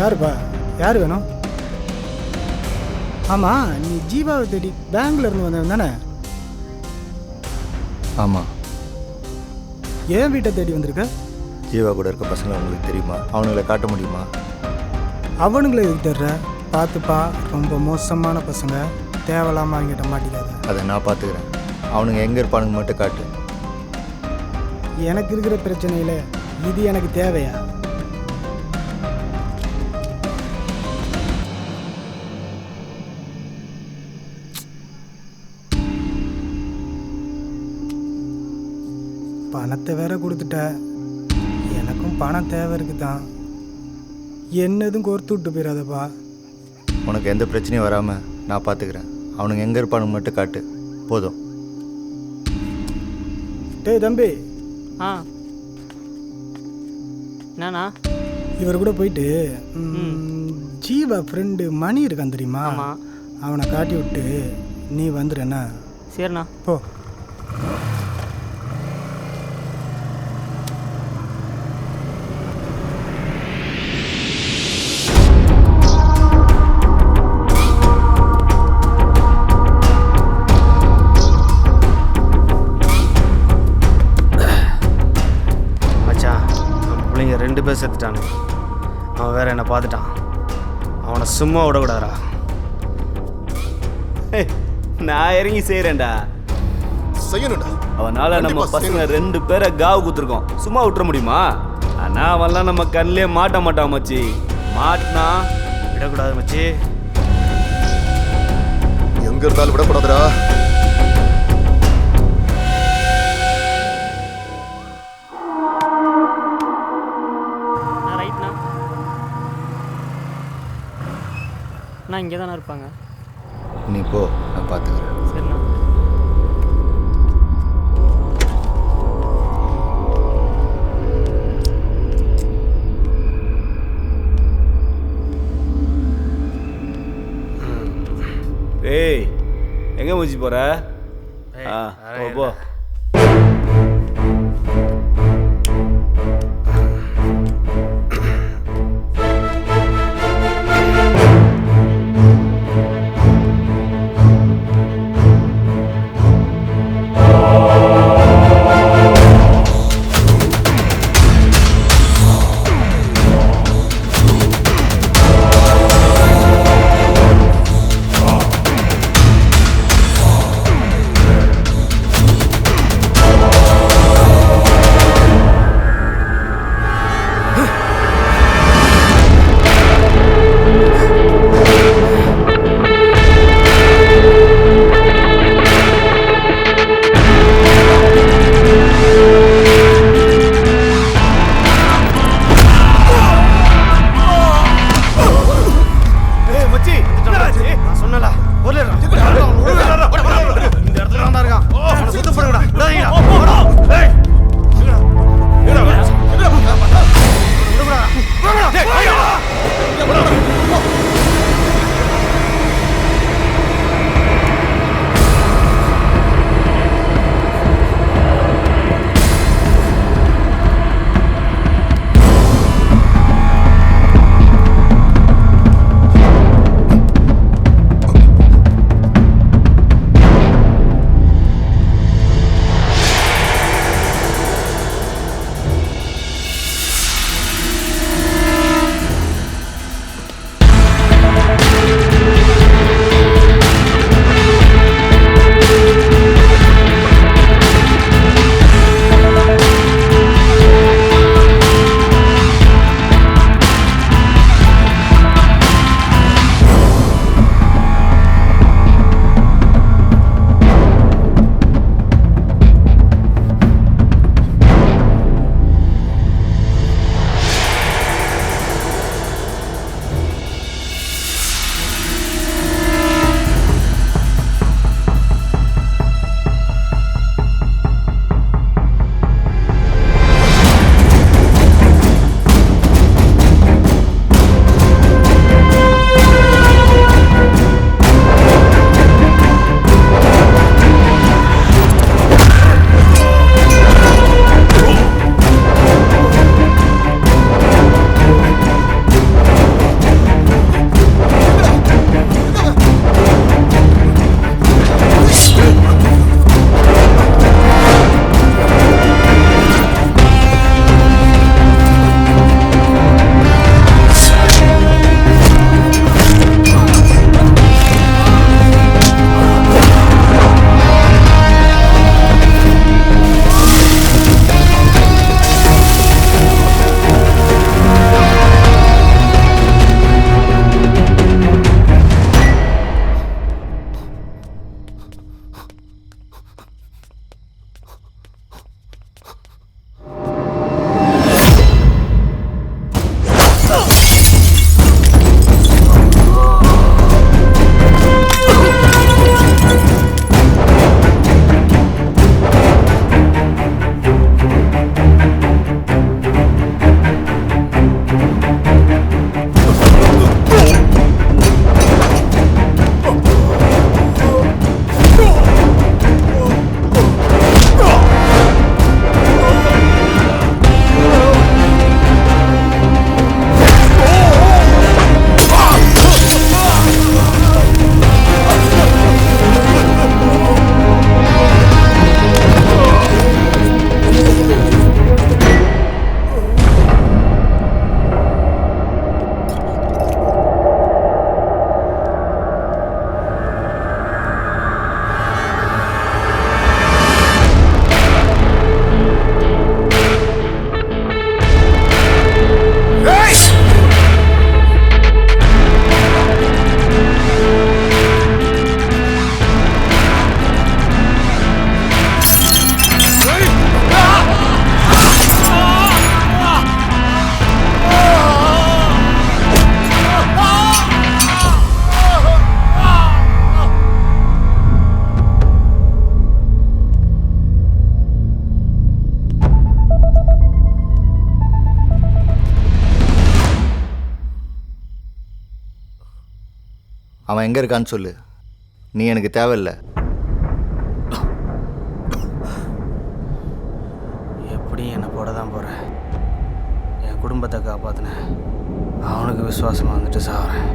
யாருப்பா? யார் வேணும்? ஆமாம், நீ ஜீவாவை தேடி பேங்க்ல இருந்து வந்தவன் தானே? ஆமாம். ஏன் வீட்டை தேடி வந்திருக்க? ஜீவா கூட இருக்க பசங்களை உங்களுக்கு தெரியுமா? அவனுங்களை காட்ட முடியுமா? அவனுங்களை எதுக்கு தர்ற? பார்த்துப்பா, ரொம்ப மோசமான பசங்க, தேவையில்லாமல் அவங்ககிட்ட மாட்டிக்காத. அதை நான் பார்த்துக்கிறேன். அவனுங்க எங்கே இருப்பானுங்க மட்டும் காட்டு. எனக்கு இருக்கிற பிரச்சனையில் இது எனக்கு தேவையா? பணத்தை வேற கொடுத்துட்ட. எனக்கும் பணம் தேவை இருக்குதான். என்னதும் கோர்த்து விட்டு போயிடாதப்பா. உனக்கு எந்த பிரச்சனையும் வராமல் நான் பார்த்துக்கிறேன். அவனுங்க எங்கே இருப்பானுங்க மட்டும் காட்டு போதும். டேய் தம்பி. என்னண்ணா? இவர் கூட போயிட்டு ஜீவா ஃப்ரெண்டு மணி இருக்கான் தெரியுமா? அவனை காட்டி விட்டு நீ வந்துடுறேண்ணா. சரிண்ணா. போ. ரெண்டு பேர் செத்துட்டானு. அவன் வேற என்னை பார்த்துட்டான். அவனை சும்மா விடக்கூடாதா? நான் இறங்கி செய்கிறேன்டா. செய்யணும்டா. அவனால நம்ம பசங்க 2 பேரை காவு குத்துருக்கோம். சும்மா விட்டுற முடியுமா? ஆனா அவன்லாம் நம்ம கண்ணிலே மாட்ட மாட்டான் மச்சி. மாட்டினா விடக்கூடாது மச்சி. எங்க இருந்தாலும் விடக்கூடாதுடா. நான் இங்கே தானே இருப்பாங்க. நீ போ, நான் பார்த்துக்கிறேன். சரிண்ணா. ஏய் எங்கே முடிச்சு போகிற? போ. அவன் எங்கே இருக்கான்னு சொல்லு. நீ எனக்கு தேவையில்லை. எப்படி என்னை போட தான் போகிறேன். என் குடும்பத்தை காப்பாற்றினேன். அவனுக்கு விசுவாசமாக வந்துட்டு சாகிறேன்.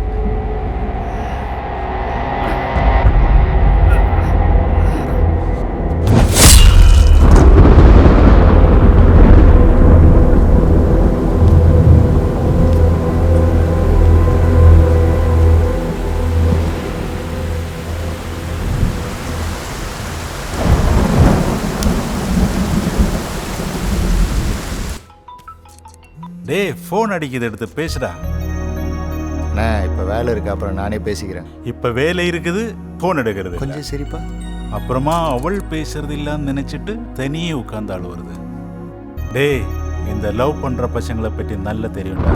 டேய் ஃபோன் அடிக்குது, எடுத்து பேசுடா. நான் இப்போ வேலை இருக்கு, அப்புறம் நானே பேசிக்கிறேன். இப்போ வேலை இருக்குது, ஃபோன் எடுக்கிறது கொஞ்சம் சரிப்பா. அப்புறமா அவள் பேசுறது இல்லைன்னு நினச்சிட்டு தனியே உட்காந்து ஆள் வருது. டேய் இந்த லவ் பண்ணுற பசங்களை பற்றி நல்லா தெரியும்டா.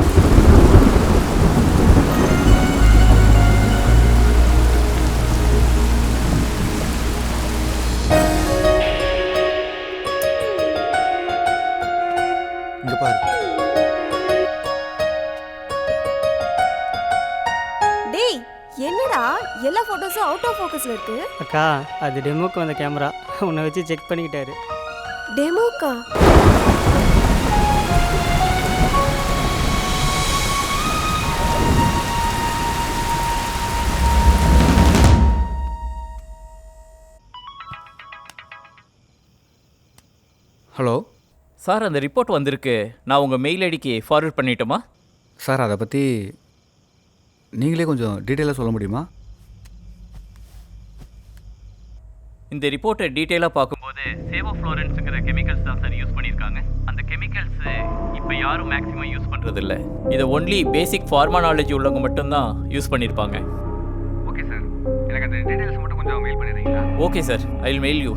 இங்கே பாரு. டேய் என்னடா எல்லா ஃபோட்டோஸும் அவுட் ஆஃப் ஃபோக்கஸ்ல இருக்கு? அக்கா அது டெமோக்கு வந்த கேமரா, உன்னை வச்சு செக் பண்ணிக்கிட்டாரு. டெமோக்கா? ஹலோ சார், அந்த ரிப்போர்ட் வந்திருக்கு. நான் உங்கள் மெயில் ஐடிக்கு ஃபார்வர்ட் பண்ணிட்டோமா? சார் அதை பற்றி நீங்களே கொஞ்சம் டீட்டெயிலாக சொல்ல முடியுமா? இந்த ரிப்போர்ட்டை டீட்டெயிலாக பார்க்கும்போது சேவோஃப்ளோரன்ஸுங்கிற கெமிக்கல்ஸ் தான் சார் யூஸ் பண்ணியிருக்காங்க. அந்த கெமிக்கல்ஸ் இப்போ யாரும் மேக்ஸிமம் யூஸ் பண்ணுறதில்ல. இதை ஒன்லி பேசிக் ஃபார்மா நாலேஜ் உள்ளவங்க மட்டும்தான் யூஸ் பண்ணியிருப்பாங்க. ஓகே சார், எனக்கு அந்த டீட்டெயில்ஸ் மட்டும் கொஞ்சம் மெயில் பண்ணிடுறீங்களா? Okay sir, I will mail you.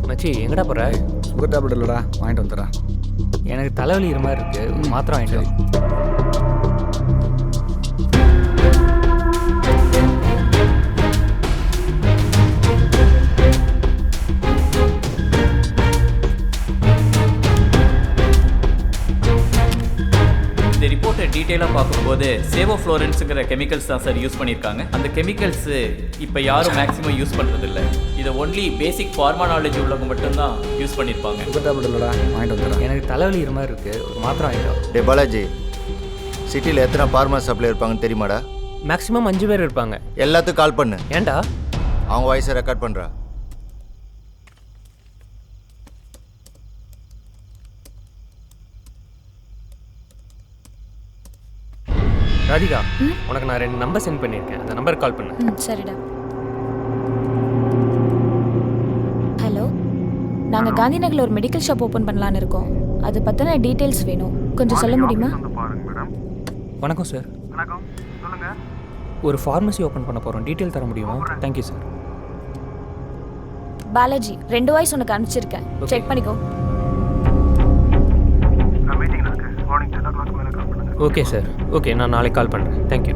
மச்சி எங்கடா போகிற? சுகர் டேப்லெட் இல்லைடா, வாங்கிட்டு வந்துடுறேன். எனக்கு தலைவலிக்கிற மாதிரி இருக்குது, ஒரு மாத்திரை வாங்கிட்டு வா. இந்த ரிப்போர்ட்டை டீட்டெயிலாக பார்க்கும்போது சேவோஃப்ளோரன்ஸுங்கிற கெமிக்கல்ஸ் தான் சார் யூஸ் பண்ணியிருக்காங்க. அந்த கெமிக்கல்ஸ் இப்போ யாரும் மேக்ஸிமம் யூஸ் பண்ணுறதில்ல. இதை ஒன்லி பேசிக் ஃபார்மா நாலேஜ் உள்ளவங்க மட்டும்தான் யூஸ் பண்ணியிருப்பாங்க. சுகர் டேப்லெட் இல்லைடா, வாங்கிட்டு வந்துடுறேன். எனக்கு தலைவலிக்கிற மாதிரி இருக்குது, ஒரு மாத்திரை வாங்கிட்டு வா. டே பாலாஜி, சிட்டியில் எத்தனை ஃபார்மா சப்ளை இருப்பாங்கன்னு தெரியுமாடா? மேக்ஸிமம் 5 பேர் இருப்பாங்க. எல்லாத்துக்கும் கால் பண்ணு. ஏன்டா? அவங்க வாய்ஸை ரெக்கார்ட் பண்ணுறா. ராதிகா, உனக்கு நான் 2 நம்பர் சென்ட் பண்ணியிருக்கேன், அந்த நம்பருக்கு கால் பண்ணு. சரிடா. ஹலோ, நாங்கள் காந்தி நகரில் ஒரு மெடிக்கல் ஷாப் ஓப்பன் பண்ணலான்னு இருக்கோம். அது பற்றின டீட்டெயில்ஸ் வேணும், கொஞ்சம் சொல்ல முடியுமா? வணக்கம் சார். வணக்கம், சொல்லுங்கள். ஒரு ஃபார்மசி ஓப்பன் பண்ண போகிறோம், டீட்டெயில் தர முடியுமா? Thank you sir. பாலாஜி, 2 வாய்ஸ் உனக்கு அனுப்பிச்சிருக்கேன், செக் பண்ணிக்கோ. நான் மீட்டிங்கில் இருக்கேன், மார்னிங் 10 o'clock மேலே கால் பண்ணுங்கள். ஓகே சார், ஓகே, நான் நாளைக்கு கால் பண்ணுறேன். தேங்க்யூ.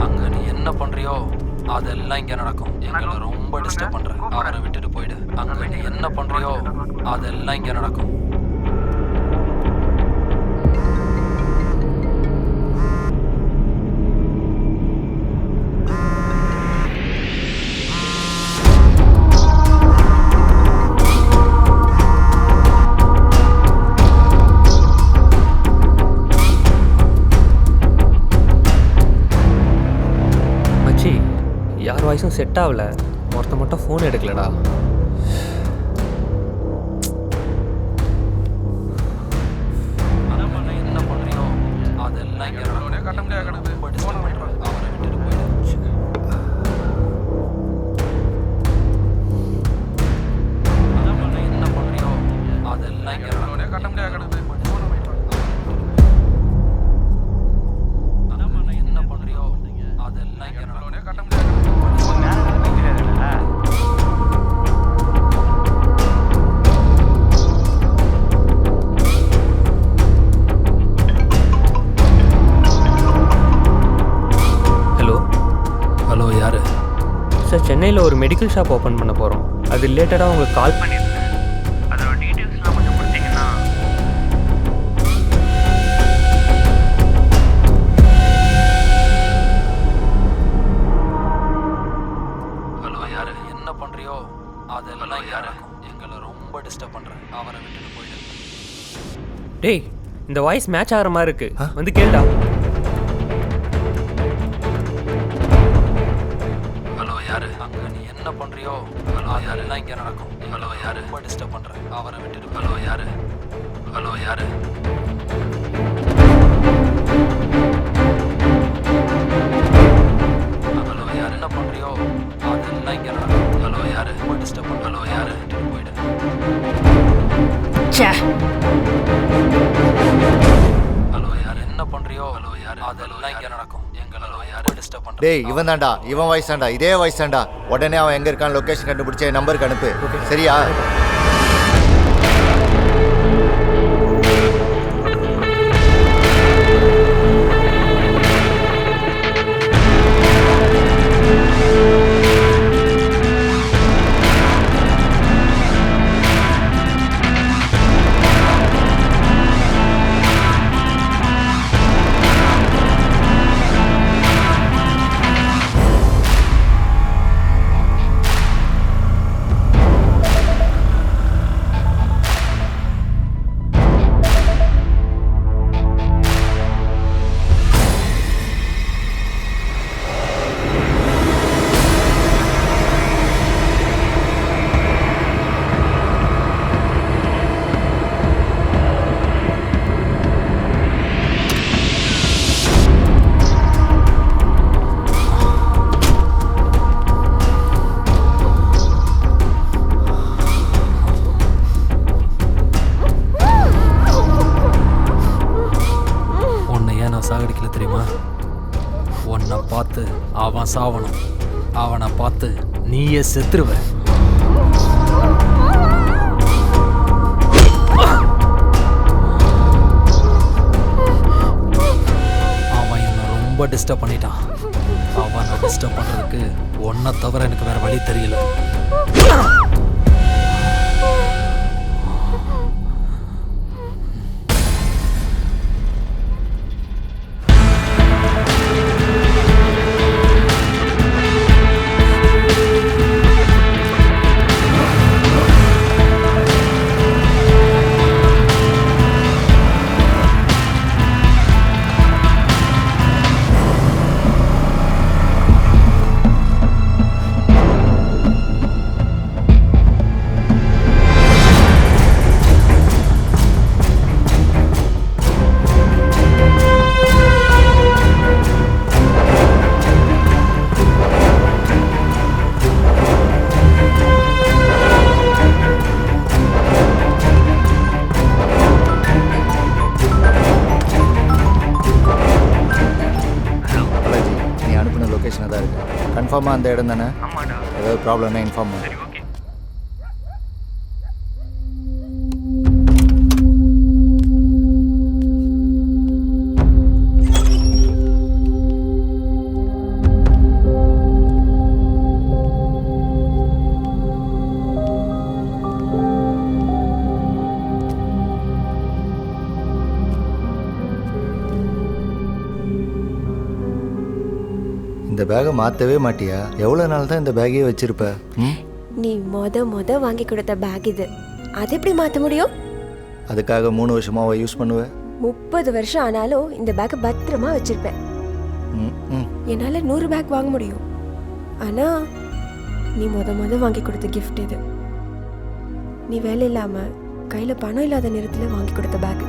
அங்கே நீ என்ன பண்ணுறியோ அதெல்லாம் இங்கே நடக்கும். எங்களை ரொம்ப டிஸ்டர்ப் பண்ணுற, அவரை விட்டுட்டு போயிடு. அங்கே நீ என்ன பண்ணுறியோ அதெல்லாம் இங்கே நடக்கும். யார் வாய்ஸும் செட் ஆகல, ஒருத்த மட்டும் ஃபோன் எடுக்கலடா. என்ன பண்ணுறியோ அதெல்லாம் இங்கே கட்ட முடியாது. அவரை விட்டுட்டு போயிடு. என்ன பண்ணுறியோ அதெல்லாம் இங்கே கட்ட முடியாது. என்ன பண்ணுறியோ அதெல்லாம் இங்கே கட்ட முடியாது. ஹலோ ஹலோ, யார் சார்? சென்னை சென்னையில் ஒரு மெடிக்கல் ஷாப் ஓப்பன் பண்ண போகிறோம். அது ரிலேட்டடாக உங்களுக்கு கால் பண்ணியிருந்தேன். அதோட டீட்டெயில்ஸ்லாம் கொஞ்சம் கொடுத்தீங்கன்னா. ஹலோ யார் என்ன பண்ணுறியோ அதெல்லாம் யாருக்கும் எங்களை ரொம்ப டிஸ்டர்ப் பண்ணுறேன். அவரை விட்டுட்டு போயிடு. டேய், இந்த வாய்ஸ் மேட்ச் ஆகிற மாதிரி இருக்கு. வந்து கேளுடா. ஹலோ யார் அங்கே நீ என்ன பண்ணுறியோ ஹலோ யாரெல்லாம் இங்கே நடக்கும். ஹலோ யார் ரொம்ப டிஸ்டர்ப் பண்ணுறேன். அவரை விட்டுட்டு. ஹலோ யார் ஹலோ யார் ஹலோ யார் என்ன பண்ணுறியோ அதெல்லாம் இங்கே நடக்கும். ஹலோ யார் ரொம்ப டிஸ்டர்ப் பண்ண. ஹலோ யார் விட்டுட்டு போயிடு. ஹலோ யார் என்ன பண்ணுறியோ ஹலோ யார் அதெல்லாம் இங்கே நடக்கும். எங்களை யார் டிஸ்டர்ப் பண்ணுறேன். டேய் இவன் தான்டா, இவன் வாய்ஸ் தான்டா, இதே வாய்ஸ் தான்டா. உடனே அவன் எங்கே இருக்கான் லொக்கேஷன் கண்டுபிடிச்ச என் நம்பருக்கு அனுப்பு. சரியா? சாகடிக்கல தெரியுமா? உன்னை பார்த்து அவன் சாவணும், அவனை பார்த்து நீயே செத்துருவ. அவன் என்னை ரொம்ப டிஸ்டர்ப் பண்ணிட்டான். அவனை டிஸ்டர்ப் பண்ணுறதுக்கு ஒன்றை தவிர எனக்கு வேற வழி தெரியல. கன்ஃபார்மாக அந்த இடம் தானே? ஏதாவது ப்ராப்ளம்னா இன்ஃபார்ம் பண்ணு. இந்த பேகை மாற்றவே மாட்டியா? எவ்வளோ நாள் தான் இந்த பேக்கையே வச்சிருப்ப? நீ மொத வாங்கி கொடுத்த பேக் இது, அது எப்படி மாற்ற முடியும்? அதுக்காக 3 வருஷமாக யூஸ் பண்ணுவேன். 30 வருஷம் ஆனாலும் இந்த பேக்கை பத்திரமா வச்சிருப்பேன். என்னால் 100 பேக் வாங்க முடியும். ஆனால் நீ மொத வாங்கி கொடுத்த கிஃப்ட் இது. நீ வேலை இல்லாமல் கையில் பணம் இல்லாத நேரத்தில் வாங்கி கொடுத்த பேக்.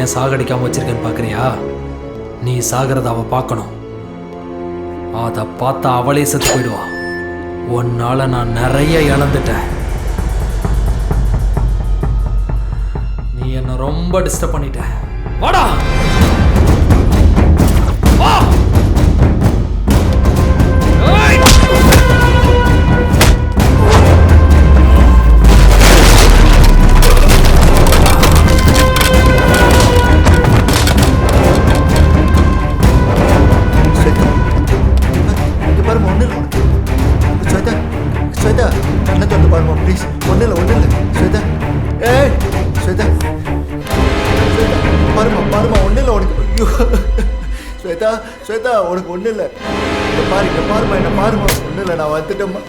ஏன் சாகடிக்காம வச்சிருக்கேன்னு பார்க்குறியா? நீ சாகிறத அவள் பார்க்கணும். அதை பார்த்தா அவளே செத்து போயிடுவா. உன்னால நான் நிறைய இழந்துட்டேன். நீ என்னை ரொம்ப டிஸ்டர்ப் பண்ணிட்ட. வாடா வா. ஸ்வேதா, உனக்கு ஒன்றும் இல்லை. பாருமா, என்ன பாருமா, ஒன்றும் இல்லை, நான் வந்துட்டேம்மா.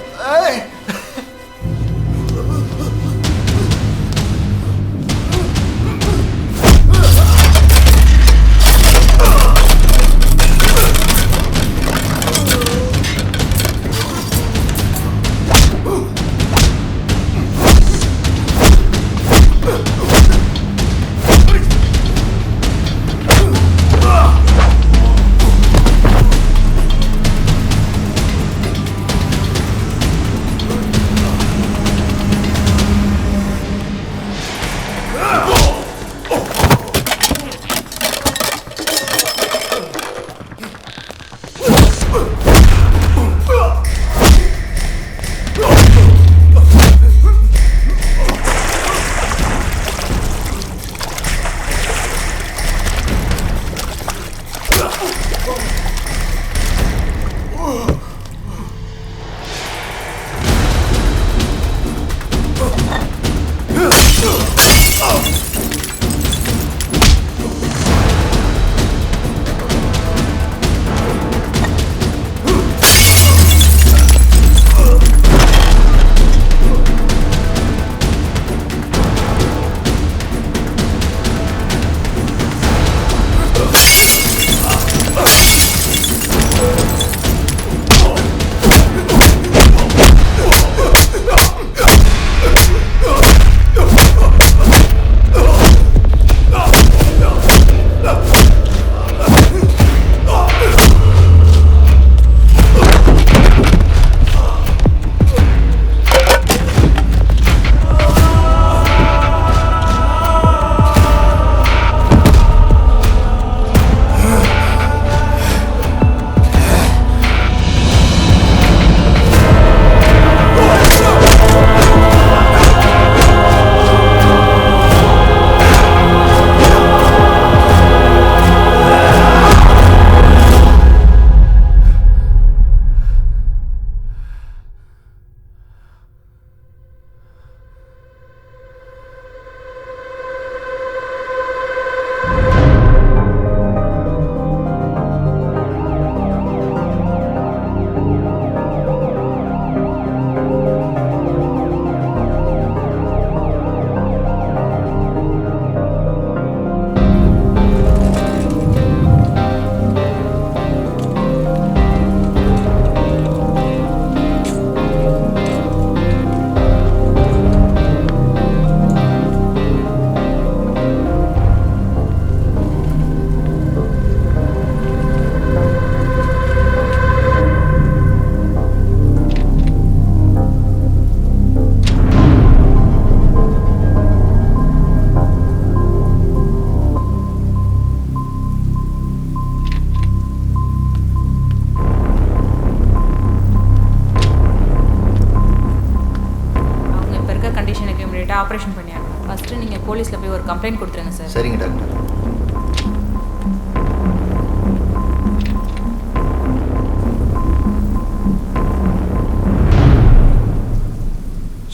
ஆப்ரேஷன் பண்ணியாங்க. ஃபஸ்ட்டு நீங்கள் போலீஸில் போய் ஒரு கம்ப்ளைண்ட் கொடுத்துருங்க சார். சரிங்க டாக்டர்.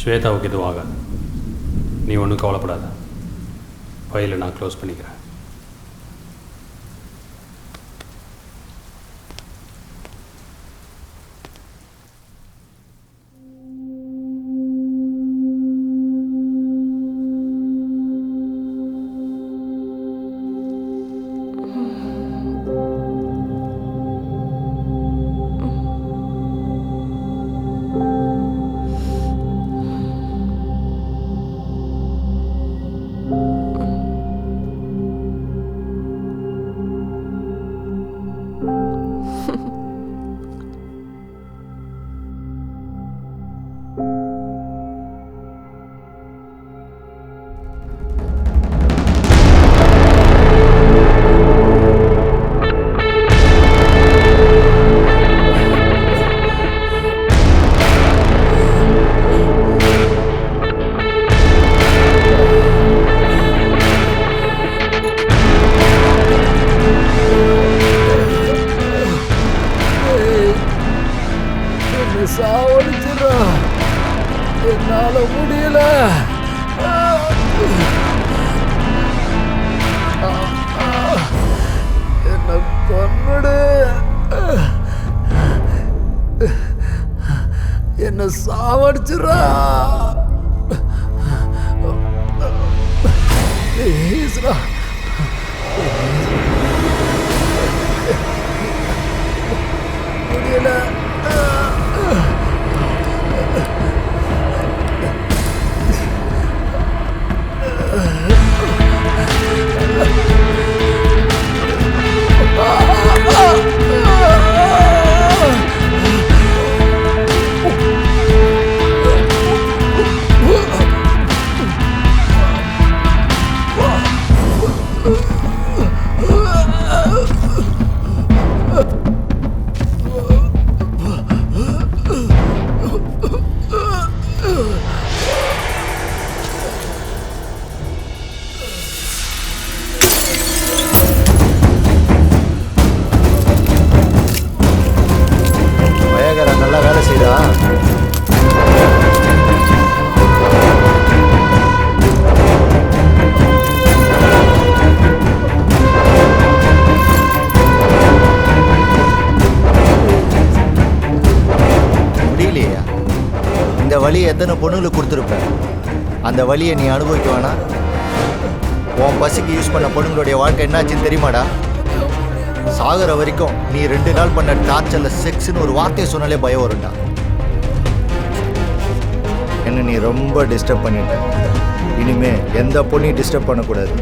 ஸ்வேதாவுக்கு எதுவும் ஆகாது, நீ ஒன்றும் கவலைப்படாத. ஃபைலை நான் க்ளோஸ் பண்ணிக்கிறேன். சாவடிச்சிடா ப்ளீஸ்ரா முடியல வயகரா நல்லா வேலை செய்தா முடியலையா? இந்த வழியை எத்தனை பொண்ணுங்களுக்கு கொடுத்துருப்ப? அந்த வழியை நீ அனுபவிக்க வேணா? உன் பசிக்கு யூஸ் பண்ண பொண்ணுங்களுடைய வாழ்க்கை என்னாச்சுன்னு தெரியுமாடா? சாகிற வரைக்கும் நீ 2 நாள் பண்ண டார்ச்சர்ல செக்ஸ்னு ஒரு வார்த்தையை சொன்னாலே பயம் வரும்டா. என்ன நீ ரொம்ப டிஸ்டர்ப் பண்ணிட்ட. இனிமே எந்த பொண்ணையும் டிஸ்டர்ப் பண்ணக்கூடாது.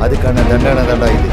அதுக்கான தண்டனை தான்டா இது.